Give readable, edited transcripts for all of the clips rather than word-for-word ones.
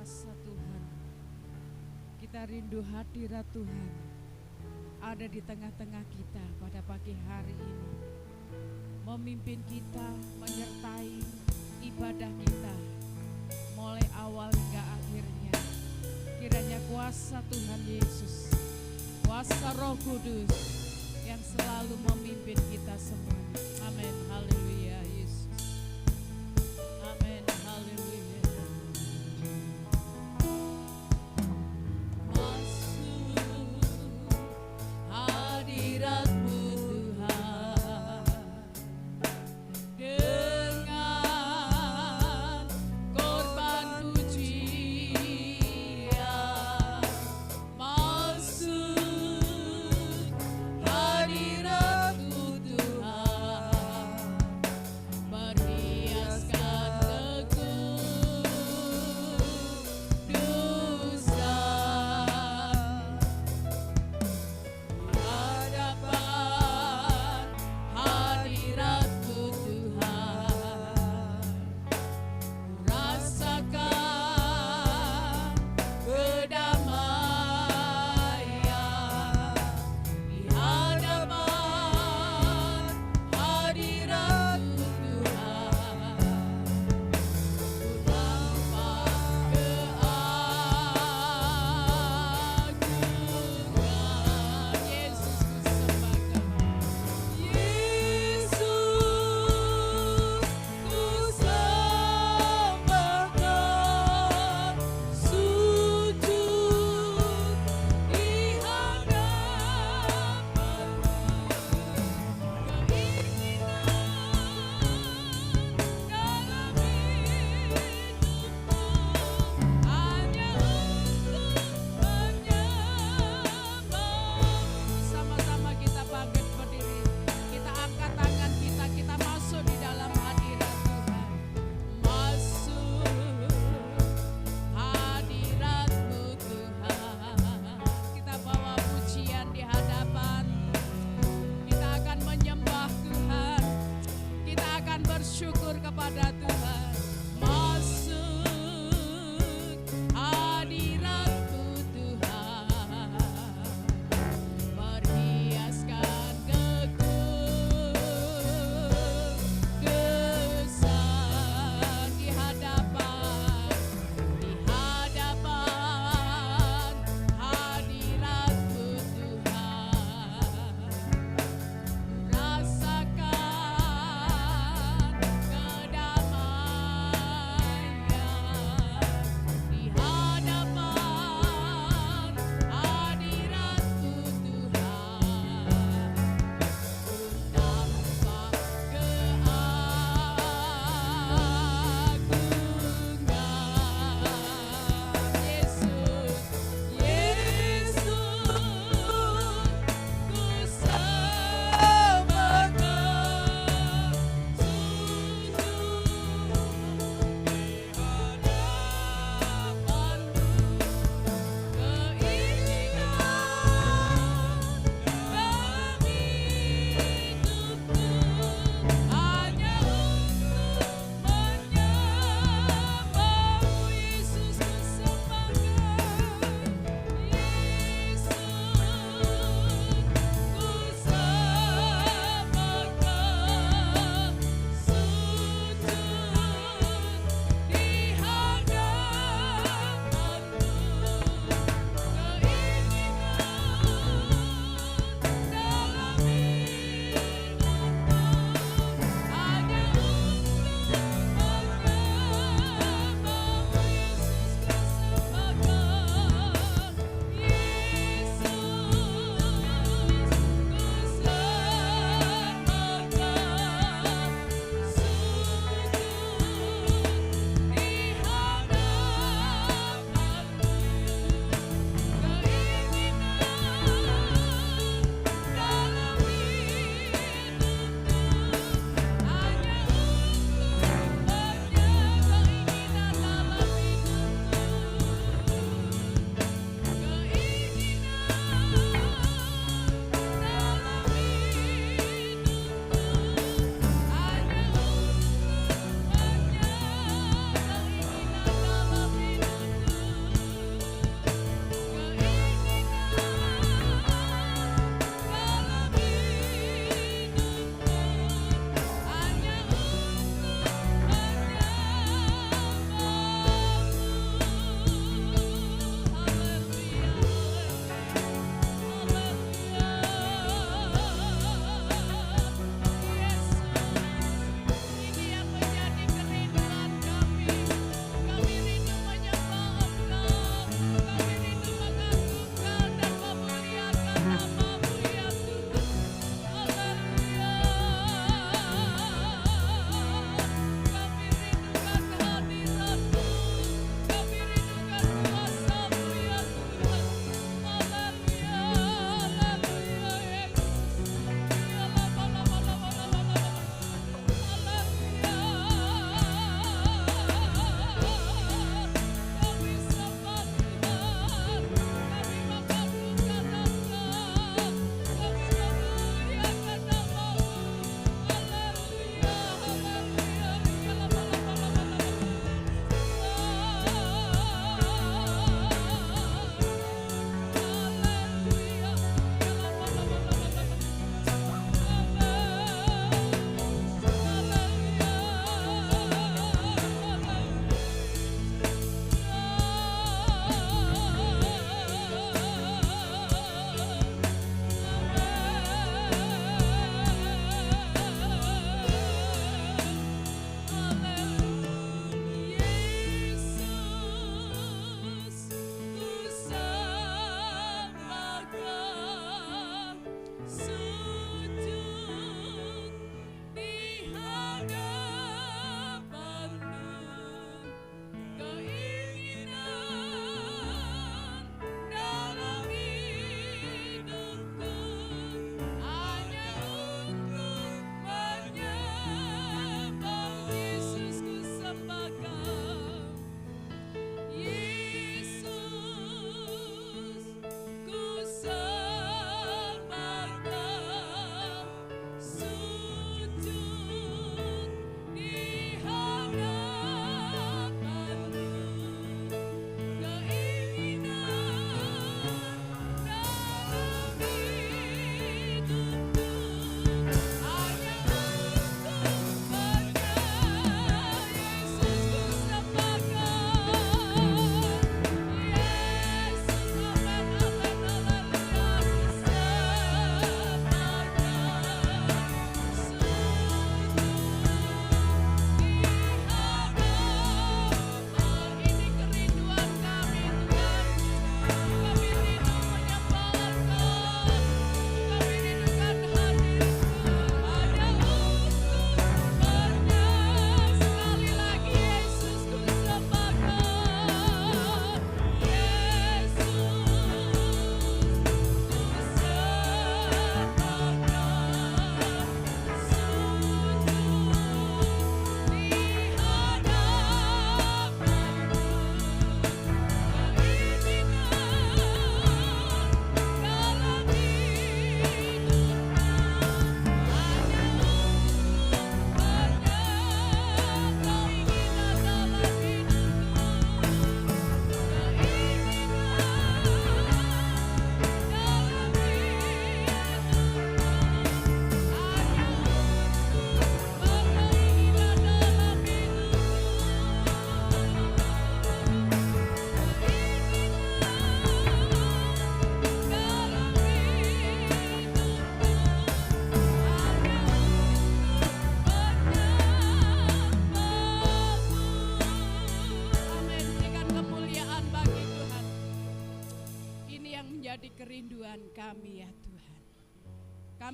kuasa Tuhan. Kita rindu hadirat Tuhan ada di tengah-tengah kita pada pagi hari ini, memimpin kita, menyertai ibadah kita mulai awal hingga akhirnya. Kiranya kuasa Tuhan Yesus, kuasa Roh Kudus yang selalu memimpin kita semuanya. Amin, haleluya Yesus. Amin, haleluya. Hadirat-Mu Tuhan, dengan korban pujian, masuk hadirat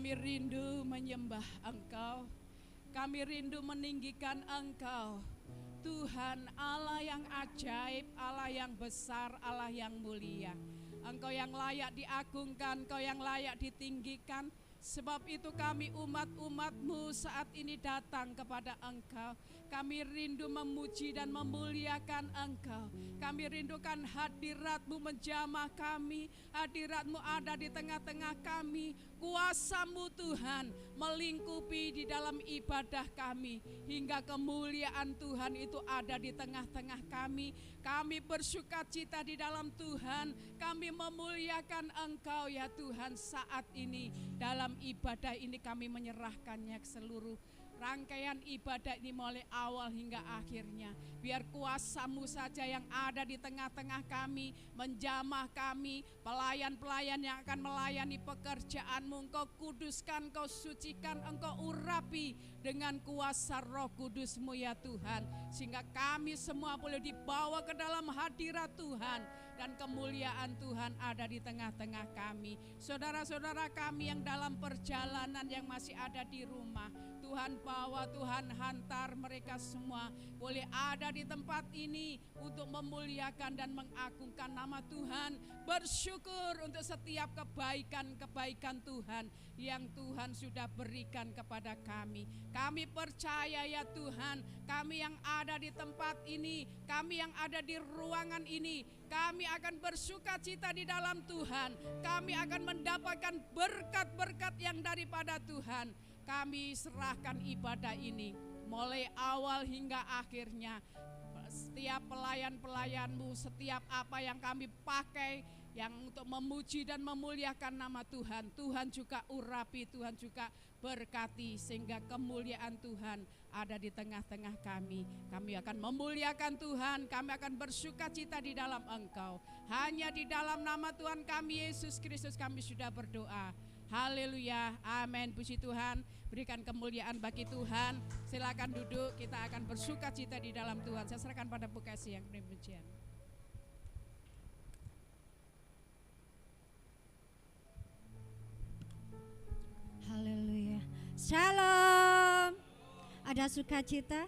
Kami rindu menyembah Engkau. Kami rindu meninggikan Engkau. Tuhan Allah yang ajaib, Allah yang besar, Allah yang mulia. Engkau yang layak diagungkan, Engkau yang layak ditinggikan. Sebab itu kami umat-umat-Mu saat ini datang kepada Engkau. Kami rindu memuji dan memuliakan Engkau. Kami rindukan hadirat-Mu menjamah kami. Hadirat-Mu ada di tengah-tengah kami. Kuasa-Mu Tuhan melingkupi di dalam ibadah kami. Hingga kemuliaan Tuhan itu ada di tengah-tengah kami. Kami bersukacita di dalam Tuhan. Kami memuliakan Engkau ya Tuhan saat ini. Dalam ibadah ini kami menyerahkannya ke seluruh rangkaian ibadah ini mulai awal hingga akhirnya. Biar kuasa-Mu saja yang ada di tengah-tengah kami, menjamah kami, pelayan-pelayan yang akan melayani pekerjaan-Mu. Engkau kuduskan, Engkau sucikan, Engkau urapi dengan kuasa Roh Kudus-Mu ya Tuhan. Sehingga kami semua boleh dibawa ke dalam hadirat Tuhan. Dan kemuliaan Tuhan ada di tengah-tengah kami. Saudara-saudara kami yang dalam perjalanan yang masih ada di rumah, Tuhan bawa, Tuhan hantar mereka semua boleh ada di tempat ini untuk memuliakan dan mengagungkan nama Tuhan. Bersyukur untuk setiap kebaikan-kebaikan Tuhan yang Tuhan sudah berikan kepada kami. Kami percaya ya Tuhan, kami yang ada di tempat ini, kami yang ada di ruangan ini, kami akan bersukacita di dalam Tuhan. Kami akan mendapatkan berkat-berkat yang daripada Tuhan. Kami serahkan ibadah ini mulai awal hingga akhirnya. Setiap pelayan-pelayan-Mu, setiap apa yang kami pakai yang untuk memuji dan memuliakan nama Tuhan, Tuhan juga urapi, Tuhan juga berkati sehingga kemuliaan Tuhan ada di tengah-tengah kami. Kami akan memuliakan Tuhan, kami akan bersukacita di dalam Engkau. Hanya di dalam nama Tuhan kami Yesus Kristus kami sudah berdoa. Haleluya, amin, puji Tuhan. Berikan kemuliaan bagi Tuhan. Silakan duduk, kita akan bersukacita di dalam Tuhan. Saya serahkan pada Bu Kasih yang penuh pujian. Haleluya. Shalom. Ada sukacita?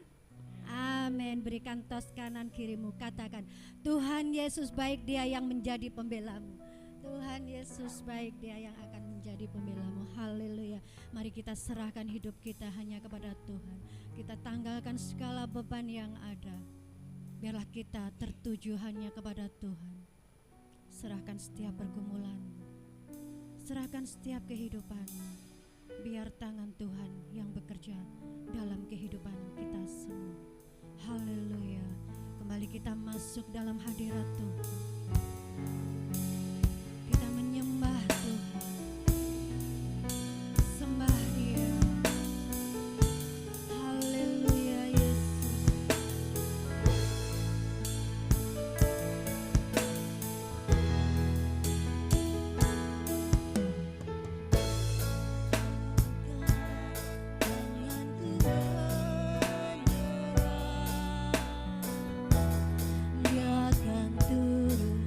Amin. Berikan tos kanan kirimu, katakan, Tuhan Yesus baik, Dia yang menjadi pembelamu. Tuhan Yesus baik, Dia yang akan menjadi pembelamu. Haleluya. Mari kita serahkan hidup kita hanya kepada Tuhan. Kita tanggalkan segala beban yang ada. Biarlah kita tertuju hanya kepada Tuhan. Serahkan setiap pergumulan, serahkan setiap kehidupan. Biar tangan Tuhan yang bekerja dalam kehidupan kita semua. Haleluya. Kembali kita masuk dalam hadirat Tuhan. Kita menyembah Tuhan, sembah Dia. Haleluya Yesus. Dia akan turun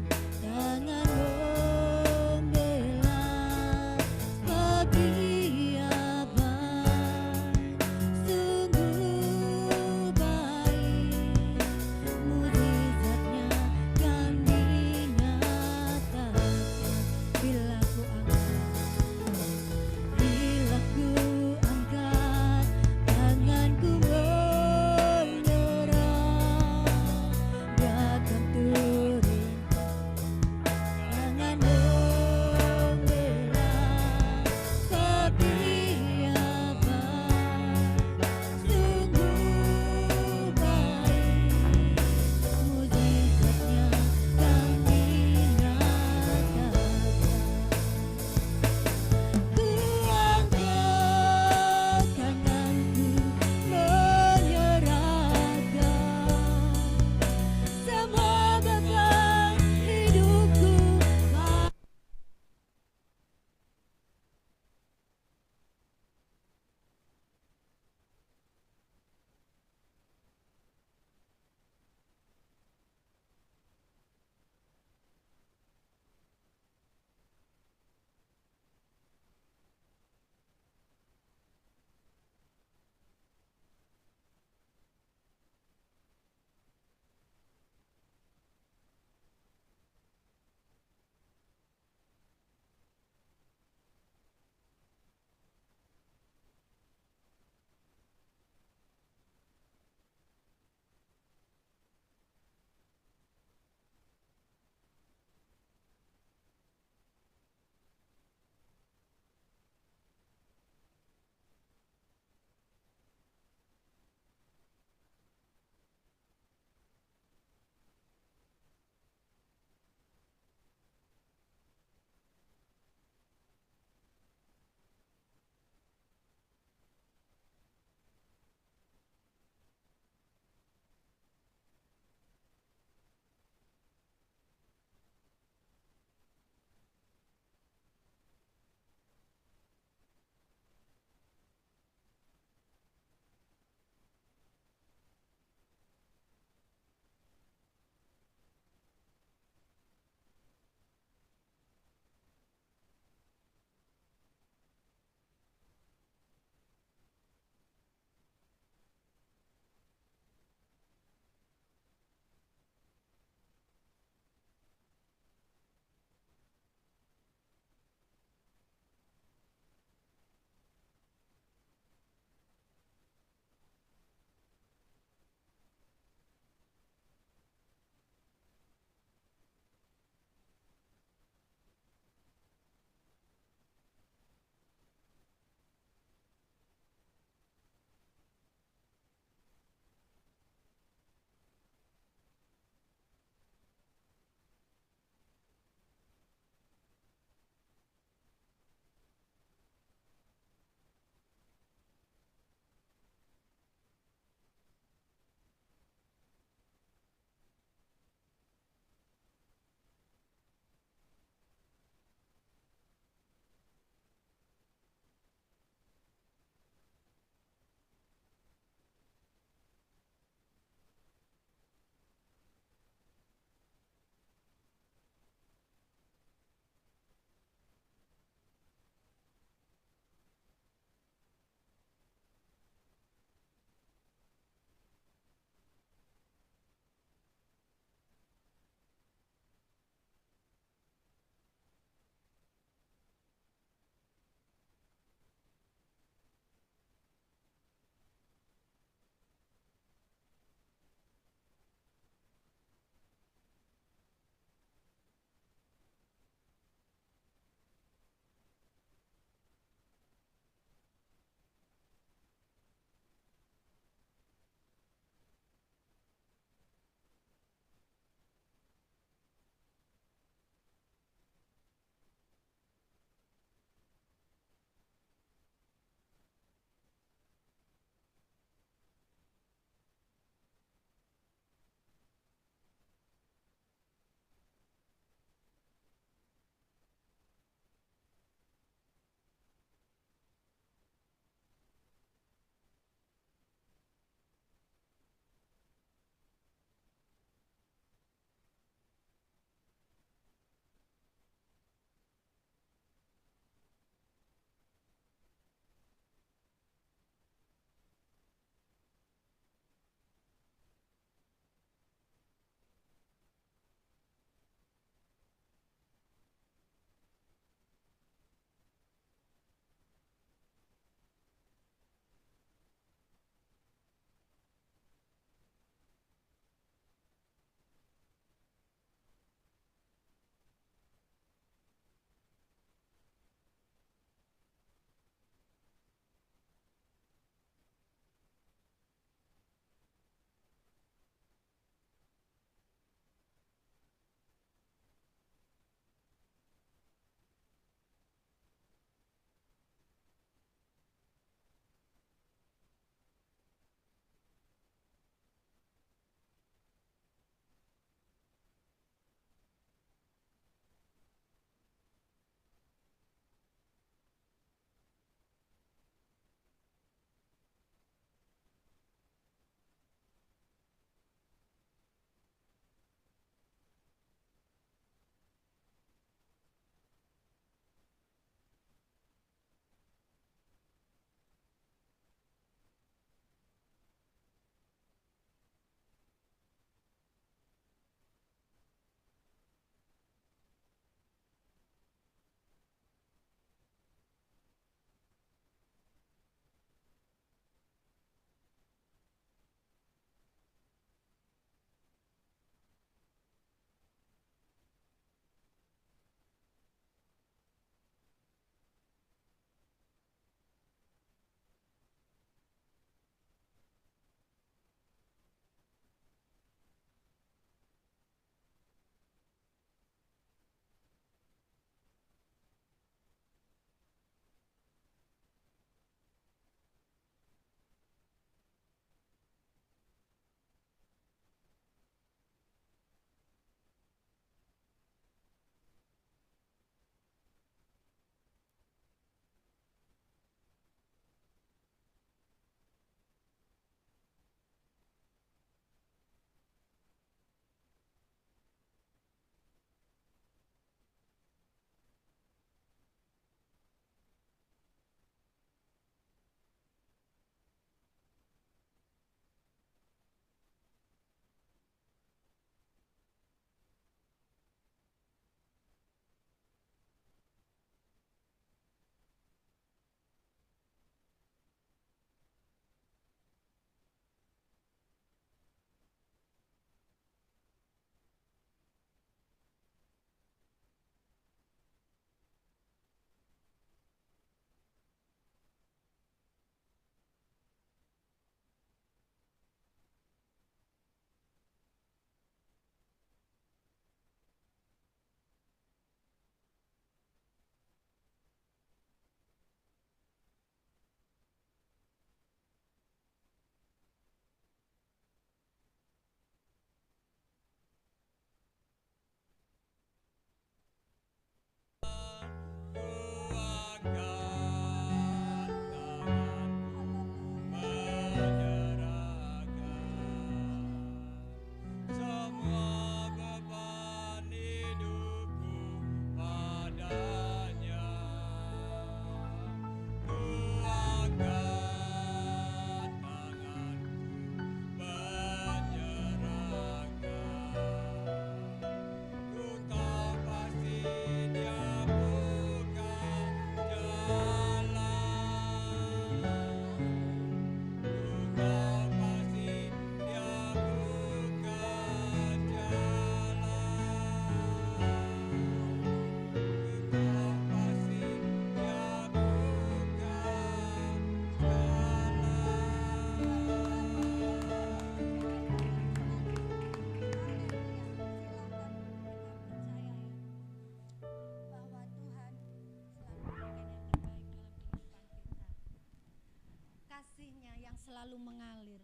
yang selalu mengalir,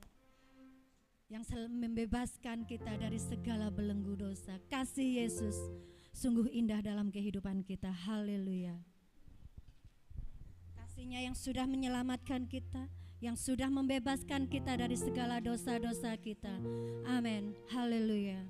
yang selalu membebaskan kita dari segala belenggu dosa. Kasih Yesus sungguh indah dalam kehidupan kita. Haleluya. Kasih-Nya yang sudah menyelamatkan kita, yang sudah membebaskan kita dari segala dosa-dosa kita. Amin. Haleluya.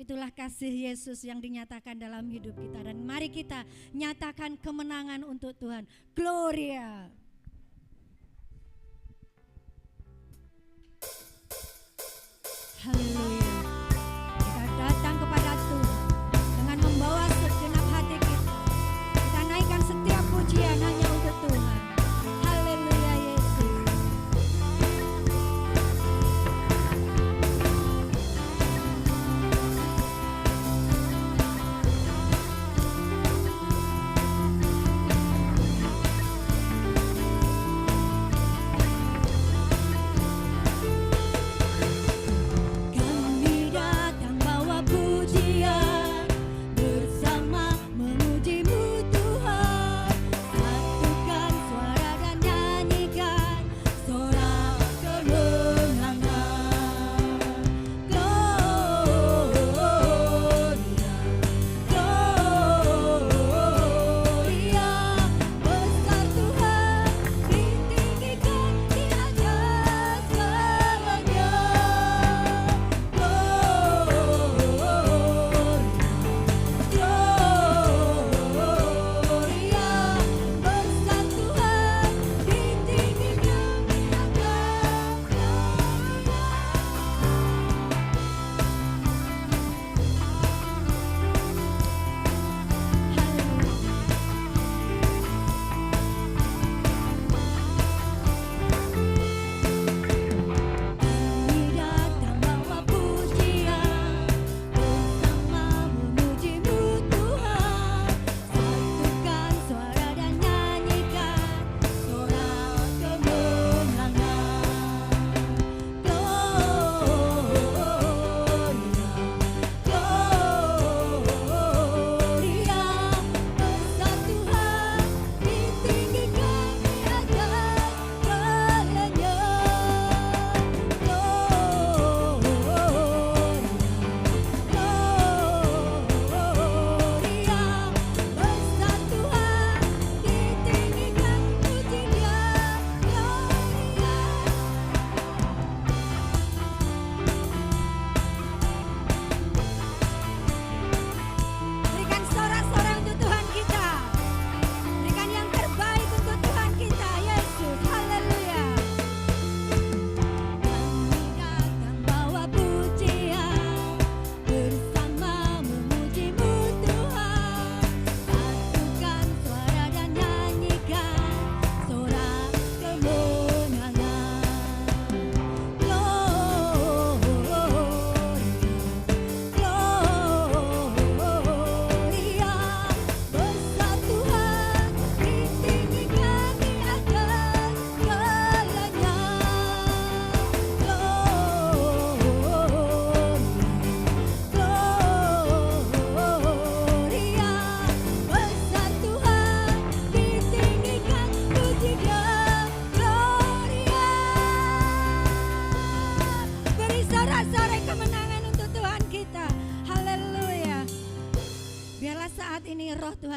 Itulah kasih Yesus yang dinyatakan dalam hidup kita. Dan mari kita nyatakan kemenangan untuk Tuhan. Gloria.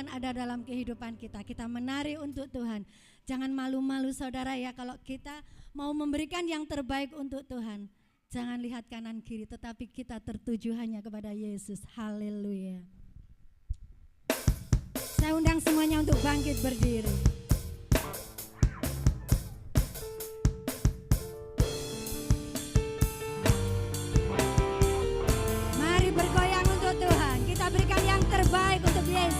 Tuhan ada dalam kehidupan kita. Kita menari untuk Tuhan. Jangan malu-malu saudara ya, kalau kita mau memberikan yang terbaik untuk Tuhan. Jangan lihat kanan kiri, tetapi kita tertuju hanya kepada Yesus. Haleluya. Saya undang semuanya untuk bangkit berdiri. Mari bergoyang untuk Tuhan. Kita berikan yang terbaik untuk Yesus.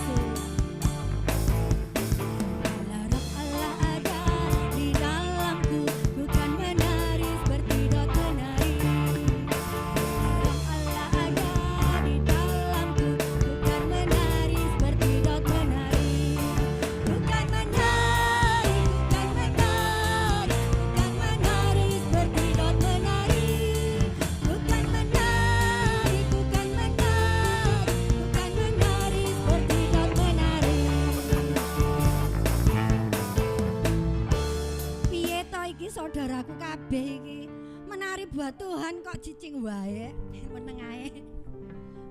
Saudaraku kabeh iki menari buat Tuhan kok cicing wae meneng ae.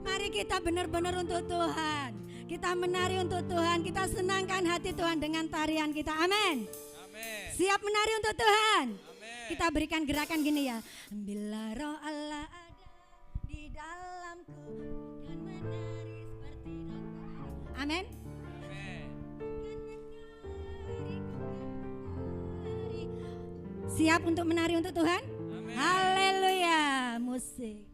Mari kita benar-benar untuk Tuhan. Kita menari untuk Tuhan, kita senangkan hati Tuhan dengan tarian kita. Amin. Amin. Siap menari untuk Tuhan. Amin. Kita berikan gerakan gini ya. Bila roh Allah ada di dalamku, kan menari seperti doa. Amin. Siap untuk menari untuk Tuhan? Amin. Haleluya. Musik.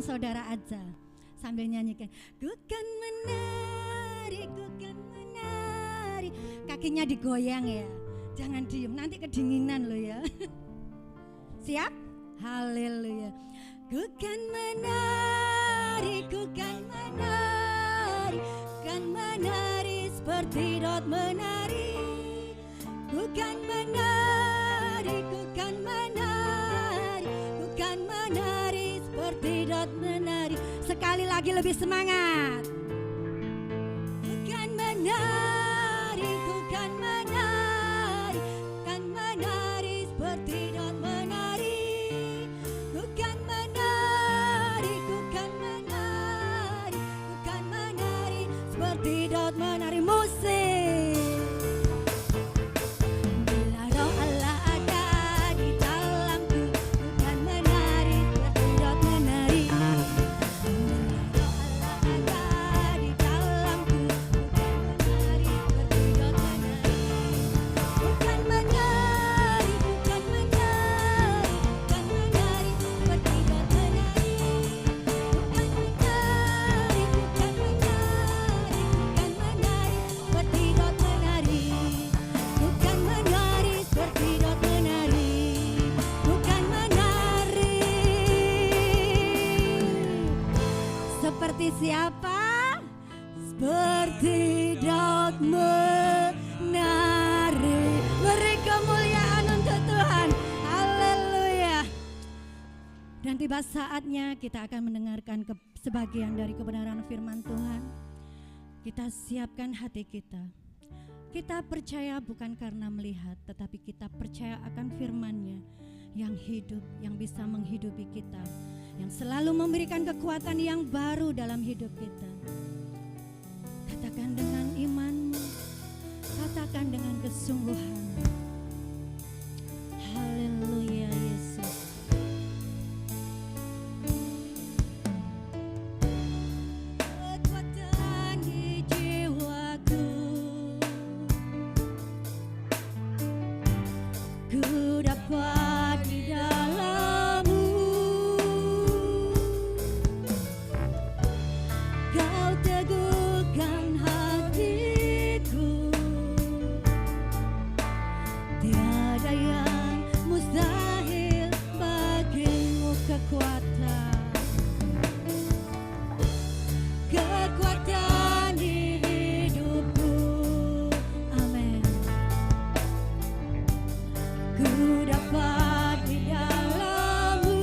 Saudara aja sambil nyanyikan, ku kan menari, ku kan menari. Kakinya digoyang ya, jangan diem, nanti kedinginan loh ya. Siap? Haleluya. Ku kan menari, ku kan menari, kan menari seperti Daud menari. Ku kan menari, ku kan menari, ku kan menari seperti Daud menari. Sekali lagi lebih semangat. Ku kan menari, ku kan menari, kan menari seperti Daud menari. Ku kan menari, ku kan menari, ku kan menari seperti Daud menari. Musik. tiba saatnya kita akan mendengarkan sebagian dari kebenaran firman Tuhan. Kita siapkan hati kita. Kita percaya bukan karena melihat, tetapi kita percaya akan firman-Nya yang hidup, yang bisa menghidupi kita, yang selalu memberikan kekuatan yang baru dalam hidup kita. Katakan dengan imanmu, katakan dengan kesungguhan. Haleluya Yesus. Kekuatan di jiwaku, ku dapat di dalam-Mu. Kau teguhkan hatiku, tiada yang mustahil bagimu. Kekuatan di hidupku, amin. Ku dapat di dalam-Mu,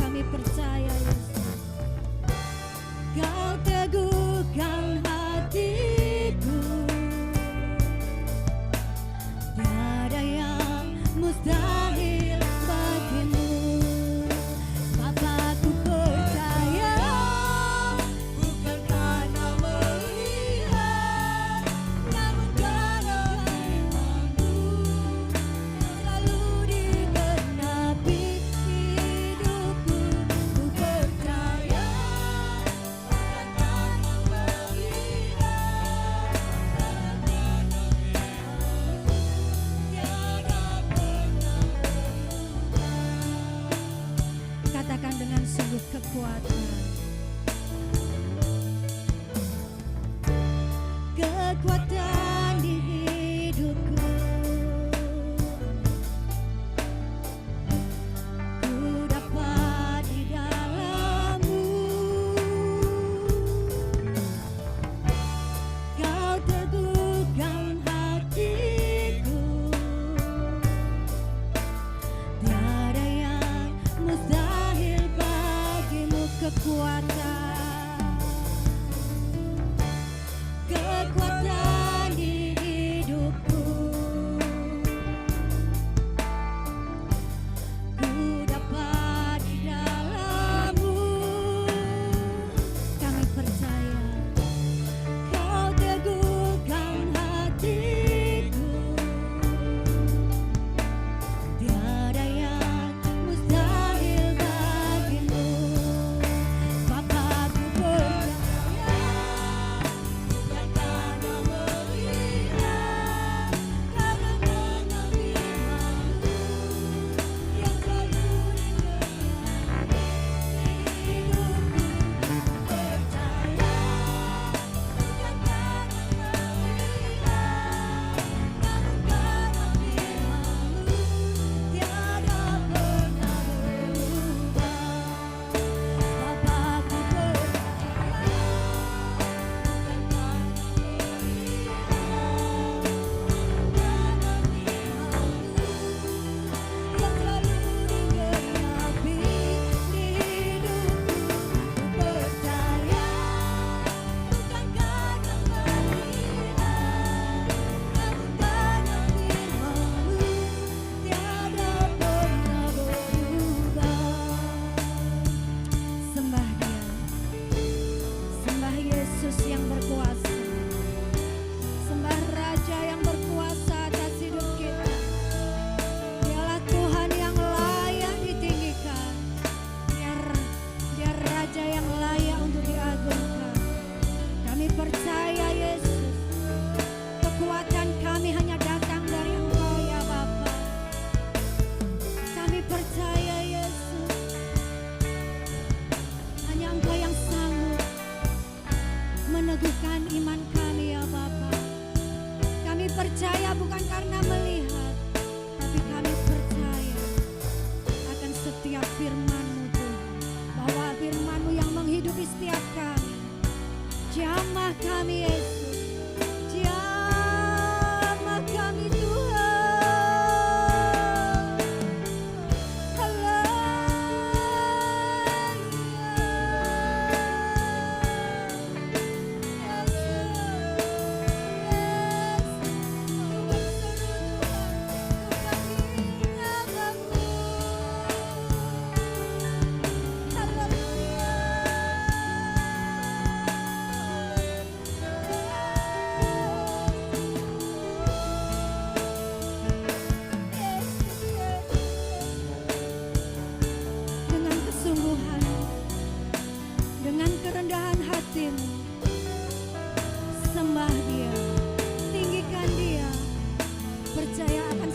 kami percaya Yesus. Kau teguhkan hatiku, tiada yang mustahil bagimu. Bapa, ku percaya, bukan karena melihat, namun karena firman-Mu selalu di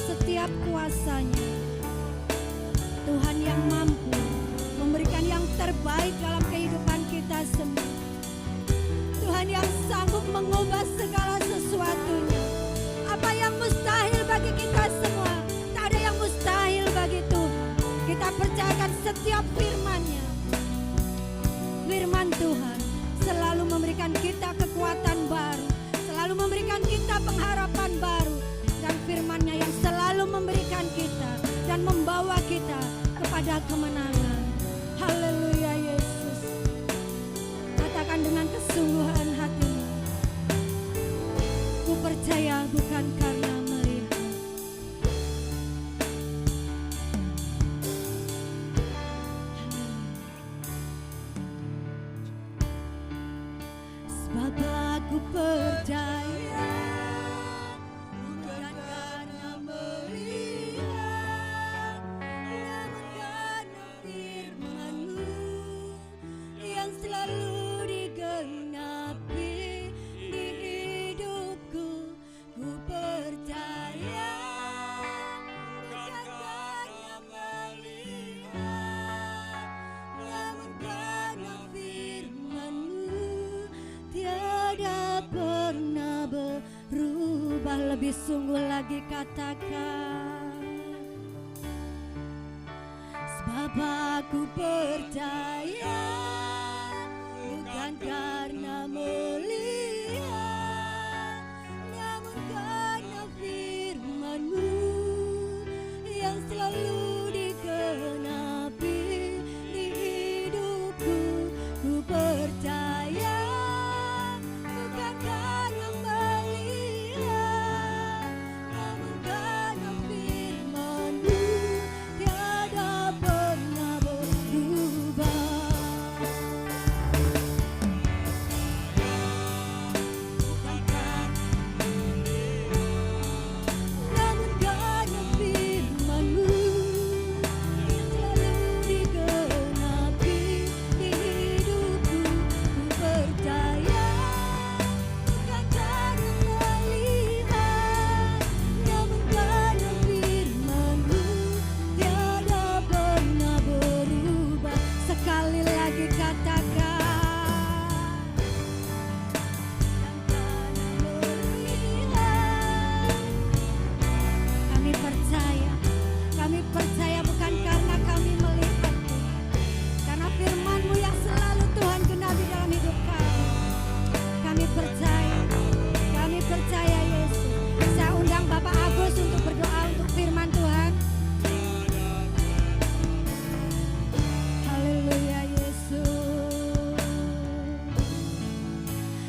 setiap kuasanya. Tuhan yang mampu memberikan yang terbaik dalam kehidupan kita semua. Tuhan yang sanggup mengubah segala sesuatunya. Apa yang mustahil bagi kita semua, tak ada yang mustahil bagi Tuhan. Kita percayakan setiap firman-Nya. Firman Tuhan selalu memberikan kita kekuatan baru, selalu memberikan kita pengharapan baru, dan firman-Nya yang selalu memberikan kita dan membawa kita kepada kemenangan. Haleluya Yesus. Katakan dengan kesungguhan hatimu, ku percaya bukan karena melihat. Sebab aku percaya bukan karena melihat, namun karena firman-Mu yang selalu digenapi di hidupku. Ku percaya bukan karena melihat, namun karena firman-Mu tiada pernah berubah. Lebih sungguh lagi katakan, sebab aku percaya bukan karena melihat, namun karena firman-Mu yang selalu digenapi di hidupku. Ku percaya bukan karena melihat, namun karena firman-Mu tiada pernah berubah. Namun karena firman-Mu yang selalu digenapi di hidupku. Ku percaya bukan karena melihat, namun karena firman-Mu tiada pernah berubah. Sekali lagi katakan, bukan karena melihat. Kami percaya bukan karena kami melihat, karena firman-Mu yang selalu Tuhan genapi dalam hidup kami. Kami percaya Yesus. Saya undang Bapak Agus untuk berdoa untuk firman Tuhan. Haleluya Yesus.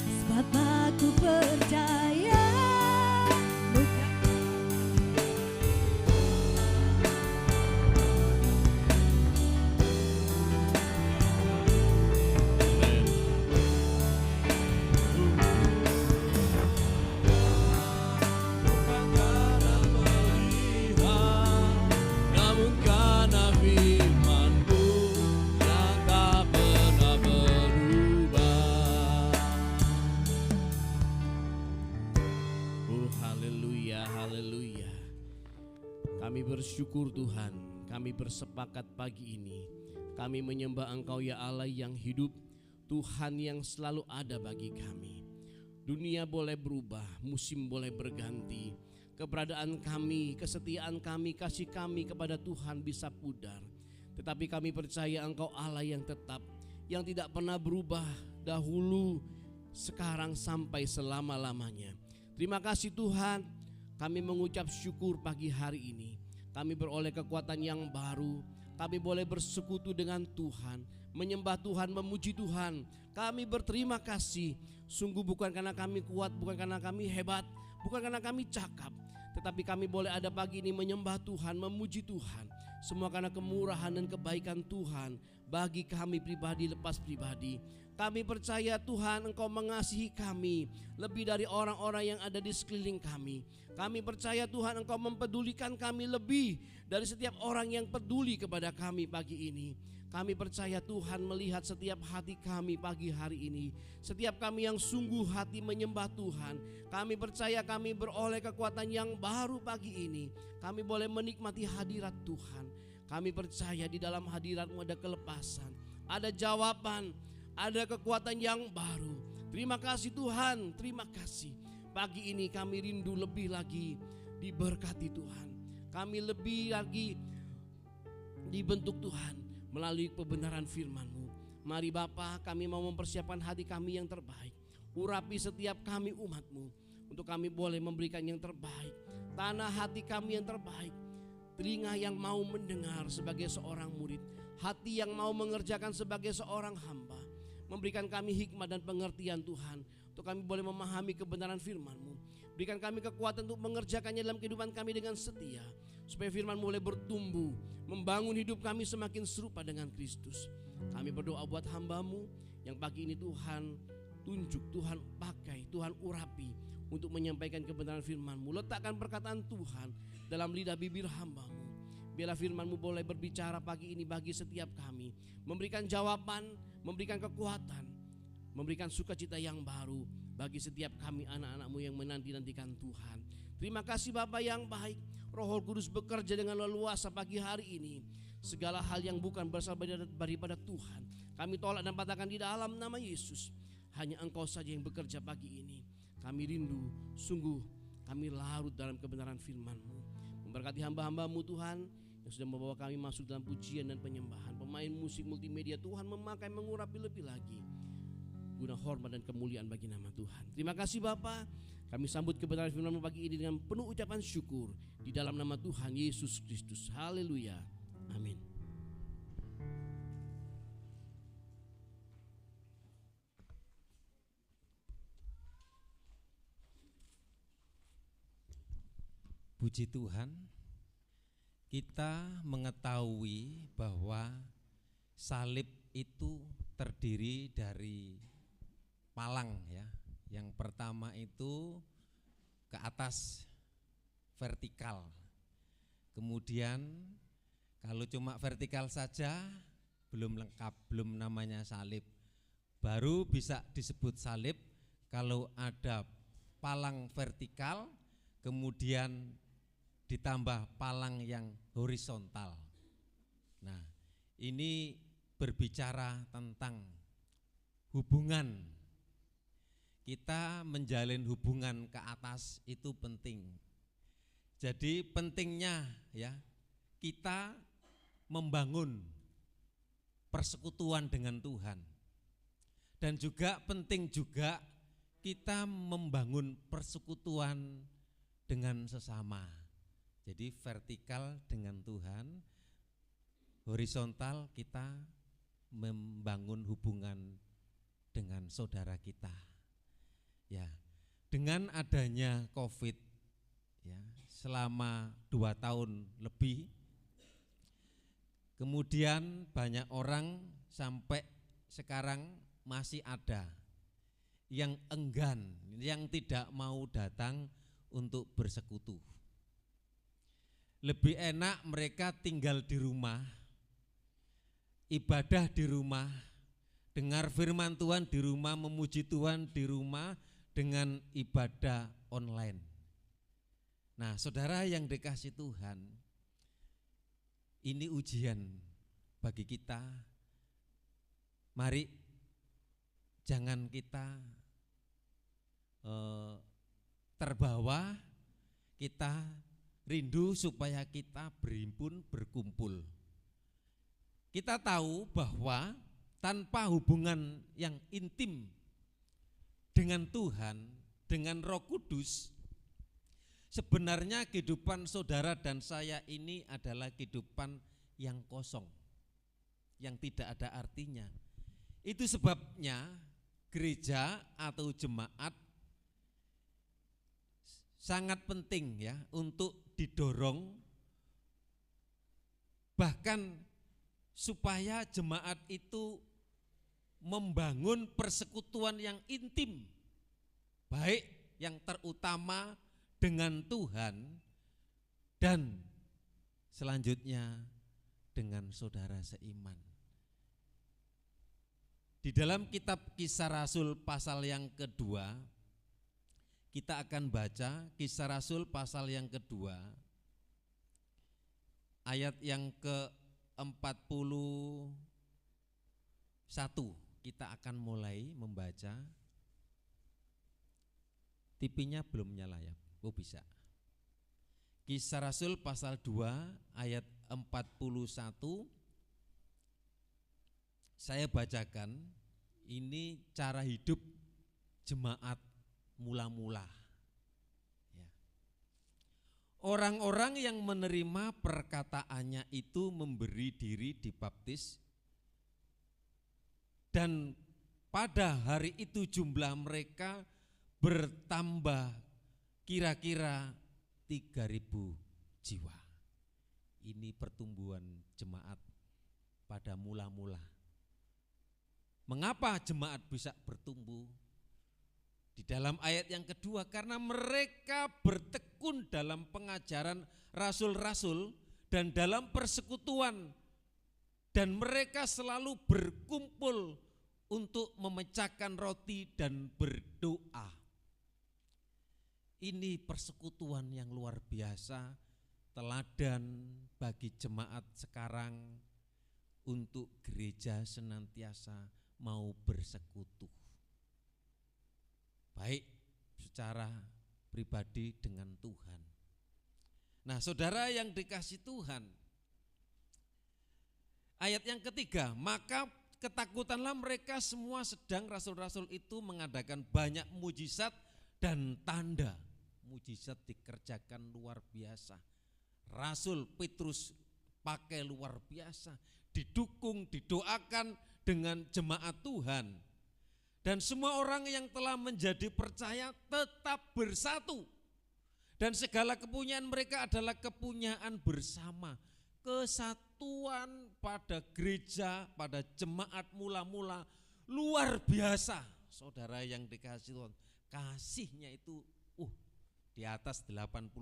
Sebab aku percaya bukan namun karena firman-Mu yang tak pernah berubah. Oh haleluya, haleluya. Kami bersyukur Tuhan, kami bersepakat pagi ini. Kami menyembah Engkau ya Allah yang hidup, Tuhan yang selalu ada bagi kami. Dunia boleh berubah, musim boleh berganti, keberadaan kami, kesetiaan kami, kasih kami kepada Tuhan bisa pudar. Tetapi kami percaya Engkau Allah yang tetap, yang tidak pernah berubah dahulu, sekarang sampai selama-lamanya. Terima kasih Tuhan, kami mengucap syukur pagi hari ini. Kami beroleh kekuatan yang baru, kami boleh bersekutu dengan Tuhan, menyembah Tuhan, memuji Tuhan. Kami berterima kasih, sungguh bukan karena kami kuat, bukan karena kami hebat, bukan karena kami cakap, tetapi kami boleh ada pagi ini menyembah Tuhan, memuji Tuhan. Semua karena kemurahan dan kebaikan Tuhan bagi kami pribadi lepas pribadi. Kami percaya Tuhan Engkau mengasihi kami lebih dari orang-orang yang ada di sekeliling kami. Kami percaya Tuhan Engkau mempedulikan kami lebih dari setiap orang yang peduli kepada kami pagi ini. Kami percaya Tuhan melihat setiap hati kami pagi hari ini. Setiap kami yang sungguh hati menyembah Tuhan, kami percaya kami beroleh kekuatan yang baru pagi ini. Kami boleh menikmati hadirat Tuhan. Kami percaya di dalam hadirat-Mu ada kelepasan, ada jawaban, ada kekuatan yang baru. Terima kasih Tuhan, terima kasih. Pagi ini kami rindu lebih lagi diberkati Tuhan. Kami lebih lagi dibentuk Tuhan melalui kebenaran firman-Mu. Mari Bapa, kami mau mempersiapkan hati kami yang terbaik. Urapi setiap kami umat-Mu, untuk kami boleh memberikan yang terbaik. Tanah hati kami yang terbaik. Telinga yang mau mendengar sebagai seorang murid. Hati yang mau mengerjakan sebagai seorang hamba. Memberikan kami hikmat dan pengertian Tuhan, untuk kami boleh memahami kebenaran firman-Mu. Berikan kami kekuatan untuk mengerjakannya dalam kehidupan kami dengan setia, supaya firman-Mu boleh bertumbuh, membangun hidup kami semakin serupa dengan Kristus. Kami berdoa buat hamba-Mu yang pagi ini Tuhan tunjuk, Tuhan pakai, Tuhan urapi untuk menyampaikan kebenaran firman-Mu. Letakkan perkataan Tuhan dalam lidah bibir hamba-Mu. Biarlah firman-Mu boleh berbicara pagi ini bagi setiap kami, memberikan jawaban, memberikan kekuatan, memberikan sukacita yang baru bagi setiap kami anak-anak-Mu yang menanti-nantikan Tuhan. Terima kasih Bapa yang baik. Roh Kudus bekerja dengan leluasa pagi hari ini. Segala hal yang bukan berasal daripada Tuhan, kami tolak dan patahkan di dalam nama Yesus. Hanya Engkau saja yang bekerja pagi ini. Kami rindu, sungguh kami larut dalam kebenaran firman-Mu. Memberkati hamba-hamba-Mu Tuhan yang sudah membawa kami masuk dalam pujian dan penyembahan. Pemain musik multimedia Tuhan memakai, mengurapi lebih lagi, guna hormat dan kemuliaan bagi nama Tuhan. Terima kasih Bapa. Kami sambut kebenaran firman-Mu pagi ini dengan penuh ucapan syukur di dalam nama Tuhan Yesus Kristus. Haleluya. Amin. Puji Tuhan, kita mengetahui bahwa salib itu terdiri dari palang ya. Yang pertama itu ke atas vertikal. Kemudian kalau cuma vertikal saja belum lengkap, belum namanya salib. Baru bisa disebut salib kalau ada palang vertikal kemudian ditambah palang yang horizontal. Nah, ini berbicara tentang hubungan. Kita menjalin hubungan ke atas itu penting. Jadi pentingnya ya, kita membangun persekutuan dengan Tuhan. Dan juga penting juga kita membangun persekutuan dengan sesama. Jadi vertikal dengan Tuhan, horizontal kita membangun hubungan dengan saudara kita. Ya, dengan adanya COVID ya, selama 2 tahun lebih, kemudian banyak orang sampai sekarang masih ada yang enggan, yang tidak mau datang untuk bersekutu. Lebih enak mereka tinggal di rumah, ibadah di rumah, dengar firman Tuhan di rumah, memuji Tuhan di rumah dengan ibadah online. Nah, saudara yang dikasih Tuhan, ini ujian bagi kita. Mari jangan kita terbawa, kita rindu supaya kita berhimpun, berkumpul. Kita tahu bahwa tanpa hubungan yang intim dengan Tuhan, dengan Roh Kudus, sebenarnya kehidupan saudara dan saya ini adalah kehidupan yang kosong, yang tidak ada artinya. Itu sebabnya gereja atau jemaat sangat penting ya untuk didorong, bahkan supaya jemaat itu membangun persekutuan yang intim, baik yang terutama dengan Tuhan dan selanjutnya dengan saudara seiman. Di dalam kitab Kisah Rasul pasal yang kedua, kita akan baca Kisah Rasul pasal yang kedua, ayat yang ke-41. Kita akan mulai membaca. TV-nya belum nyala ya? Oh bisa. Kisah Rasul pasal 2 ayat 41. Saya bacakan, ini cara hidup jemaat mula-mula. Ya. Orang-orang yang menerima perkataannya itu memberi diri dibaptis, dan pada hari itu jumlah mereka bertambah kira-kira 3.000 jiwa. Ini pertumbuhan jemaat pada mula-mula. Mengapa jemaat bisa bertumbuh? Di dalam ayat yang kedua, karena mereka bertekun dalam pengajaran rasul-rasul dan dalam persekutuan, dan mereka selalu berkumpul untuk memecahkan roti dan berdoa. Ini persekutuan yang luar biasa, teladan bagi jemaat sekarang untuk gereja senantiasa mau bersekutu, baik secara pribadi dengan Tuhan. Nah, saudara yang dikasih Tuhan, ayat yang ketiga, maka ketakutanlah mereka semua, sedang rasul-rasul itu mengadakan banyak mujizat dan tanda. Mujizat dikerjakan luar biasa. Rasul Petrus pakai luar biasa, didukung, didoakan dengan jemaat Tuhan. Dan semua orang yang telah menjadi percaya tetap bersatu. Dan segala kepunyaan mereka adalah kepunyaan bersama. Kesatuan pada gereja, pada jemaat mula-mula luar biasa. Saudara yang dikasih Tuhan, kasihnya itu di atas 80%.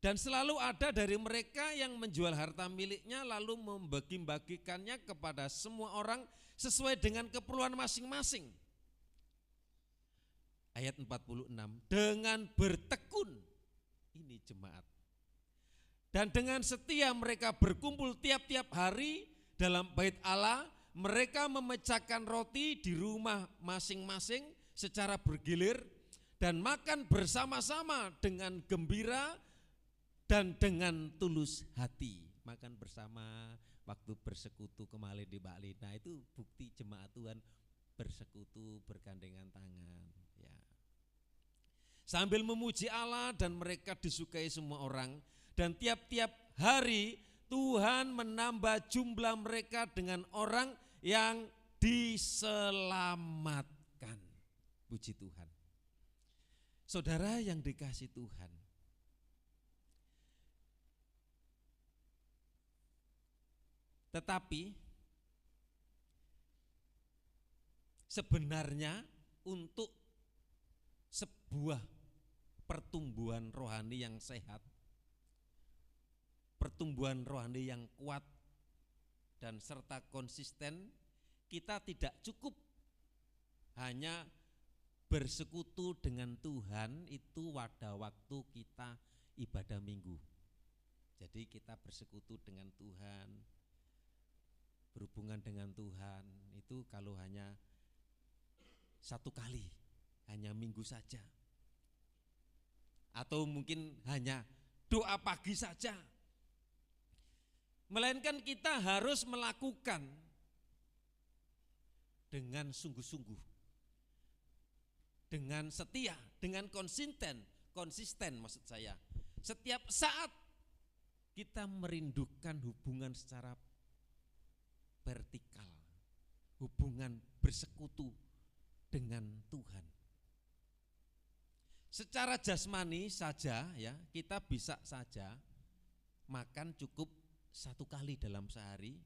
Dan selalu ada dari mereka yang menjual harta miliknya lalu membagi-bagikannya kepada semua orang sesuai dengan keperluan masing-masing. Ayat 46, dengan bertekun, ini jemaat. Dan dengan setia mereka berkumpul tiap-tiap hari dalam bait Allah, mereka memecahkan roti di rumah masing-masing secara bergilir dan makan bersama-sama dengan gembira dan dengan tulus hati. Makan bersama waktu bersekutu kembali di Mbak Lina, itu bukti jemaat Tuhan bersekutu, bergandengan tangan. Ya. Sambil memuji Allah dan mereka disukai semua orang. Dan tiap-tiap hari Tuhan menambah jumlah mereka dengan orang yang diselamatkan. Puji Tuhan. Saudara yang dikasih Tuhan, tetapi sebenarnya untuk sebuah pertumbuhan rohani yang sehat, pertumbuhan rohani yang kuat dan serta konsisten, kita tidak cukup hanya bersekutu dengan Tuhan itu pada waktu kita ibadah minggu. Jadi kita bersekutu dengan Tuhan, berhubungan dengan Tuhan itu kalau hanya satu kali, hanya minggu saja, atau mungkin hanya doa pagi saja. Melainkan kita harus melakukan dengan sungguh-sungguh, dengan setia, dengan konsisten maksud saya. Setiap saat kita merindukan hubungan secara vertikal, hubungan bersekutu dengan Tuhan. Secara jasmani saja ya, kita bisa saja makan cukup satu kali dalam sehari.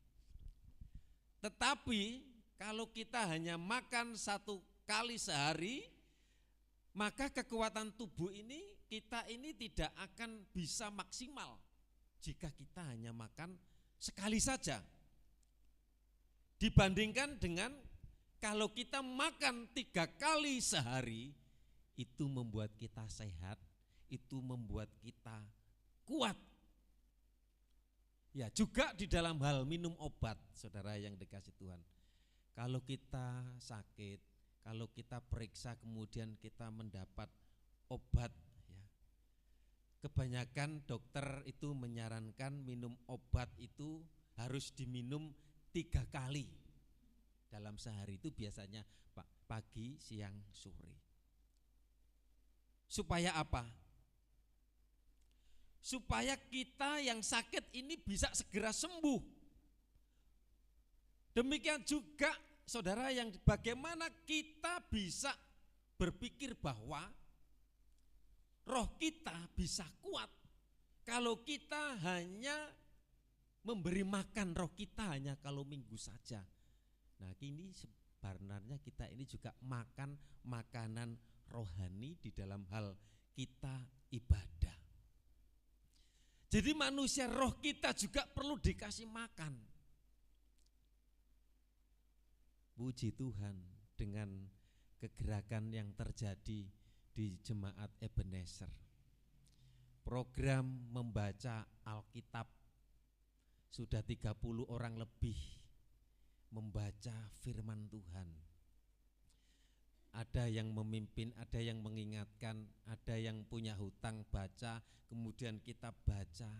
Tetapi kalau kita hanya makan satu kali sehari, maka kekuatan tubuh ini, kita ini tidak akan bisa maksimal jika kita hanya makan sekali saja. dibandingkan dengan kalau kita makan 3 kali sehari, itu membuat kita sehat, itu membuat kita kuat. Ya, juga di dalam hal minum obat, saudara yang dikasih Tuhan. Kalau kita sakit, kalau kita periksa kemudian kita mendapat obat, ya, kebanyakan dokter itu menyarankan minum obat itu harus diminum 3 kali dalam sehari, itu biasanya pagi, siang, sore. Supaya apa? Supaya kita yang sakit ini bisa segera sembuh. Demikian juga saudara yang bagaimana kita bisa berpikir bahwa roh kita bisa kuat kalau kita hanya memberi makan roh kita hanya kalau minggu saja. Nah, kini sebenarnya kita ini juga makan makanan rohani di dalam hal kita ibadah. Jadi manusia roh kita juga perlu dikasih makan. Puji Tuhan dengan kegerakan yang terjadi di Jemaat Ebenezer. Program membaca Alkitab, sudah 30 orang lebih membaca firman Tuhan. Ada yang memimpin, ada yang mengingatkan, ada yang punya hutang baca, kemudian kita baca.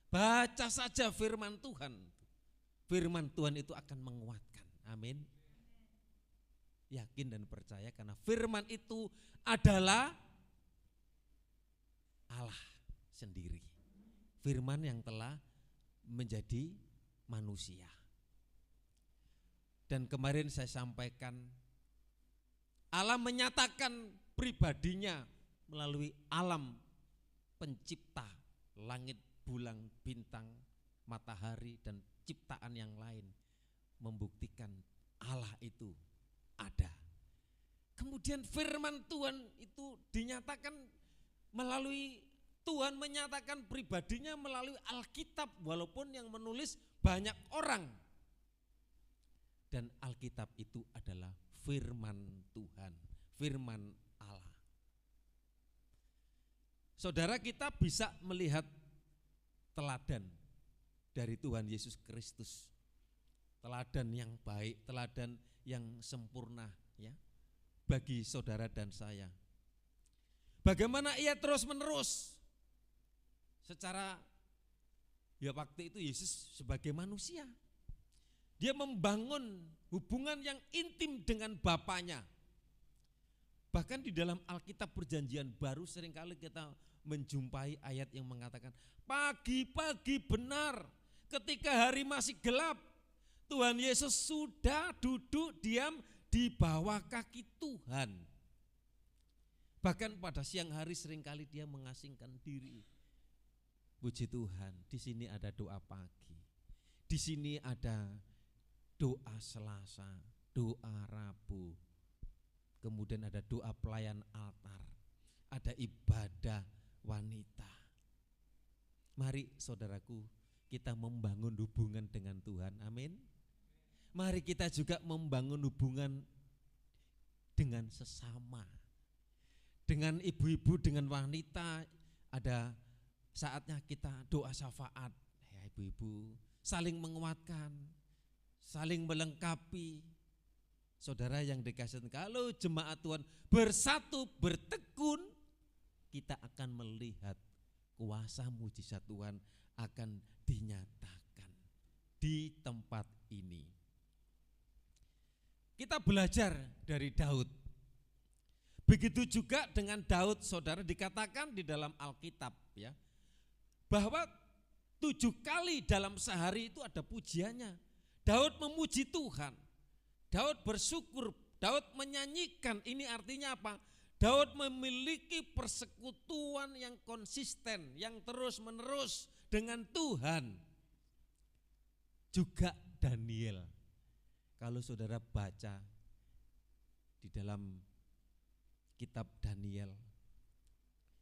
Baca saja firman Tuhan. Firman Tuhan itu akan menguatkan. Amin. Yakin dan percaya karena firman itu adalah Allah sendiri. Firman yang telah menjadi manusia. Dan kemarin saya sampaikan, Allah menyatakan pribadinya melalui alam pencipta, langit, bulan, bintang, matahari, dan ciptaan yang lain, membuktikan Allah itu ada. Kemudian firman Tuhan itu dinyatakan melalui, Tuhan menyatakan pribadinya melalui Alkitab, walaupun yang menulis banyak orang. Dan Alkitab itu adalah firman Tuhan, firman Allah. Saudara, kita bisa melihat teladan dari Tuhan Yesus Kristus. Teladan yang baik, teladan yang sempurna, ya, bagi saudara dan saya. Bagaimana ia terus-menerus secara, ya waktu itu Yesus sebagai manusia, dia membangun hubungan yang intim dengan Bapanya. Bahkan di dalam Alkitab Perjanjian Baru seringkali kita menjumpai ayat yang mengatakan, pagi-pagi benar ketika hari masih gelap, Tuhan Yesus sudah duduk diam di bawah kaki Tuhan. Bahkan pada siang hari seringkali dia mengasingkan diri. Puji Tuhan, di sini ada doa pagi, di sini ada doa Selasa, doa Rabu, kemudian ada doa pelayan altar, ada ibadah wanita. Mari saudaraku, kita membangun hubungan dengan Tuhan, amin. Mari kita juga membangun hubungan dengan sesama, dengan ibu-ibu, dengan wanita. Ada saatnya kita doa syafaat, ya ibu-ibu, saling menguatkan, saling melengkapi. Saudara yang dikasihi, kalau jemaat Tuhan bersatu bertekun, kita akan melihat kuasa mujizat Tuhan akan dinyatakan di tempat ini. Kita belajar dari Daud. Begitu juga dengan Daud, saudara, dikatakan di dalam Alkitab, ya, bahwa 7 kali dalam sehari itu ada pujiannya. Daud memuji Tuhan, Daud bersyukur, Daud menyanyikan. Ini artinya apa? Daud memiliki persekutuan yang konsisten, yang terus menerus dengan Tuhan. Juga Daniel, kalau saudara baca di dalam kitab Daniel,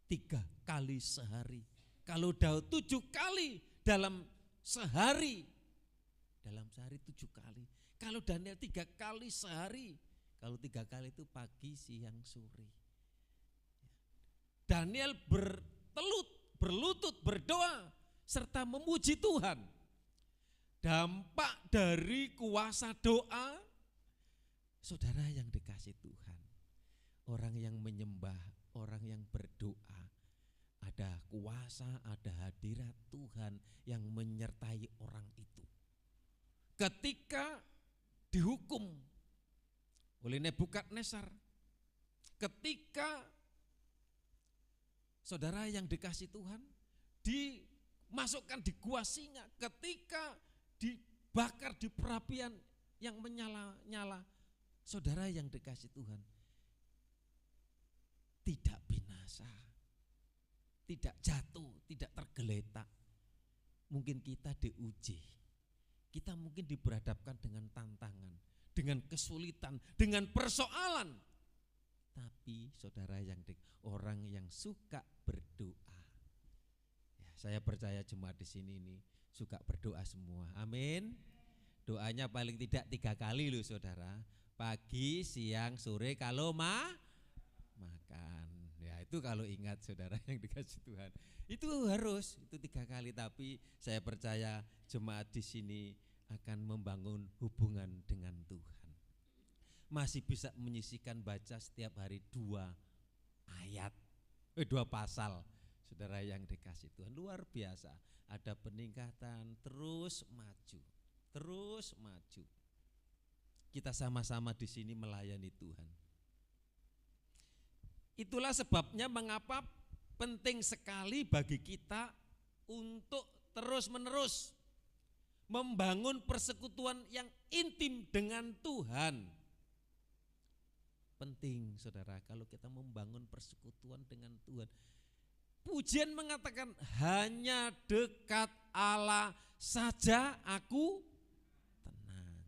3 kali sehari. Kalau Daud 7 kali dalam sehari, dalam sehari 7 kali. Kalau Daniel 3 kali sehari, kalau 3 kali itu pagi, siang, sore. Daniel berlutut, berdoa, serta memuji Tuhan. Dampak dari kuasa doa, saudara yang dikasih Tuhan, orang yang menyembah, orang yang berdoa, ada kuasa, ada hadirat Tuhan yang menyertai orang itu. Ketika dihukum oleh Nebukadnezar, ketika saudara yang dikasih Tuhan dimasukkan di gua singa, ketika dibakar di perapian yang menyala-nyala, saudara yang dikasih Tuhan tidak binasa, tidak jatuh, tidak tergeletak. Mungkin kita diuji, kita mungkin diberhadapkan dengan tantangan, dengan kesulitan, dengan persoalan. Tapi saudara yang orang yang suka berdoa, ya, saya percaya jemaat di sini ini suka berdoa semua. Amin. Doanya paling tidak 3 kali loh saudara. Pagi, siang, sore kalau makan. Ya itu kalau ingat saudara yang dikasih Tuhan. Itu harus, itu 3 kali. Tapi saya percaya jemaat di sini akan membangun hubungan dengan Tuhan. Masih bisa menyisihkan baca setiap hari 2 ayat, 2 pasal. Saudara yang dikasih Tuhan, luar biasa. Ada peningkatan, terus maju. Terus maju. Kita sama-sama di sini melayani Tuhan. Itulah sebabnya mengapa penting sekali bagi kita untuk terus-menerus membangun persekutuan yang intim dengan Tuhan. Penting saudara, kalau kita membangun persekutuan dengan Tuhan. Pujian mengatakan hanya dekat Allah saja aku tenang.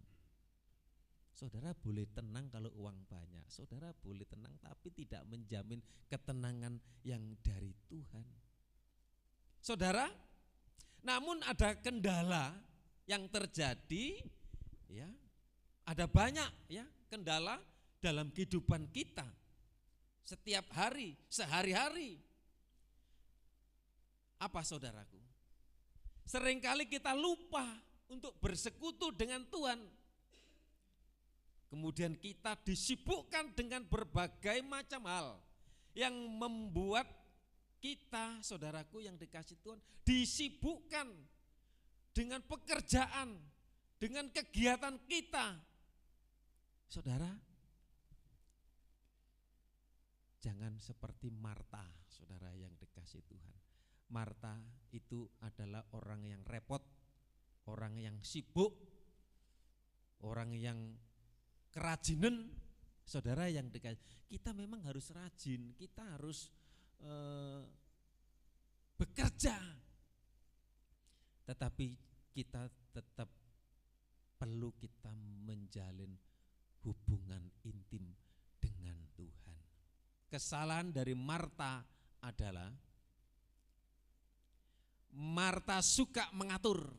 Saudara boleh tenang kalau uang banyak, saudara boleh tenang tapi tidak menjamin ketenangan yang dari Tuhan. Saudara, namun ada kendala yang terjadi, ya, ada banyak ya kendala dalam kehidupan kita setiap hari, sehari-hari. Apa saudaraku? Seringkali kita lupa untuk bersekutu dengan Tuhan. Kemudian kita disibukkan dengan berbagai macam hal yang membuat kita, saudaraku yang dikasih Tuhan, disibukkan dengan pekerjaan, dengan kegiatan kita. Saudara, jangan seperti Marta, saudara yang dikasih Tuhan. Marta itu adalah orang yang repot, orang yang sibuk, orang yang kerajinan. Saudara yang dikasih, kita memang harus rajin, kita harus bekerja, tetapi kita tetap perlu kita menjalin hubungan intim dengan Tuhan. Kesalahan dari Marta adalah Marta suka mengatur,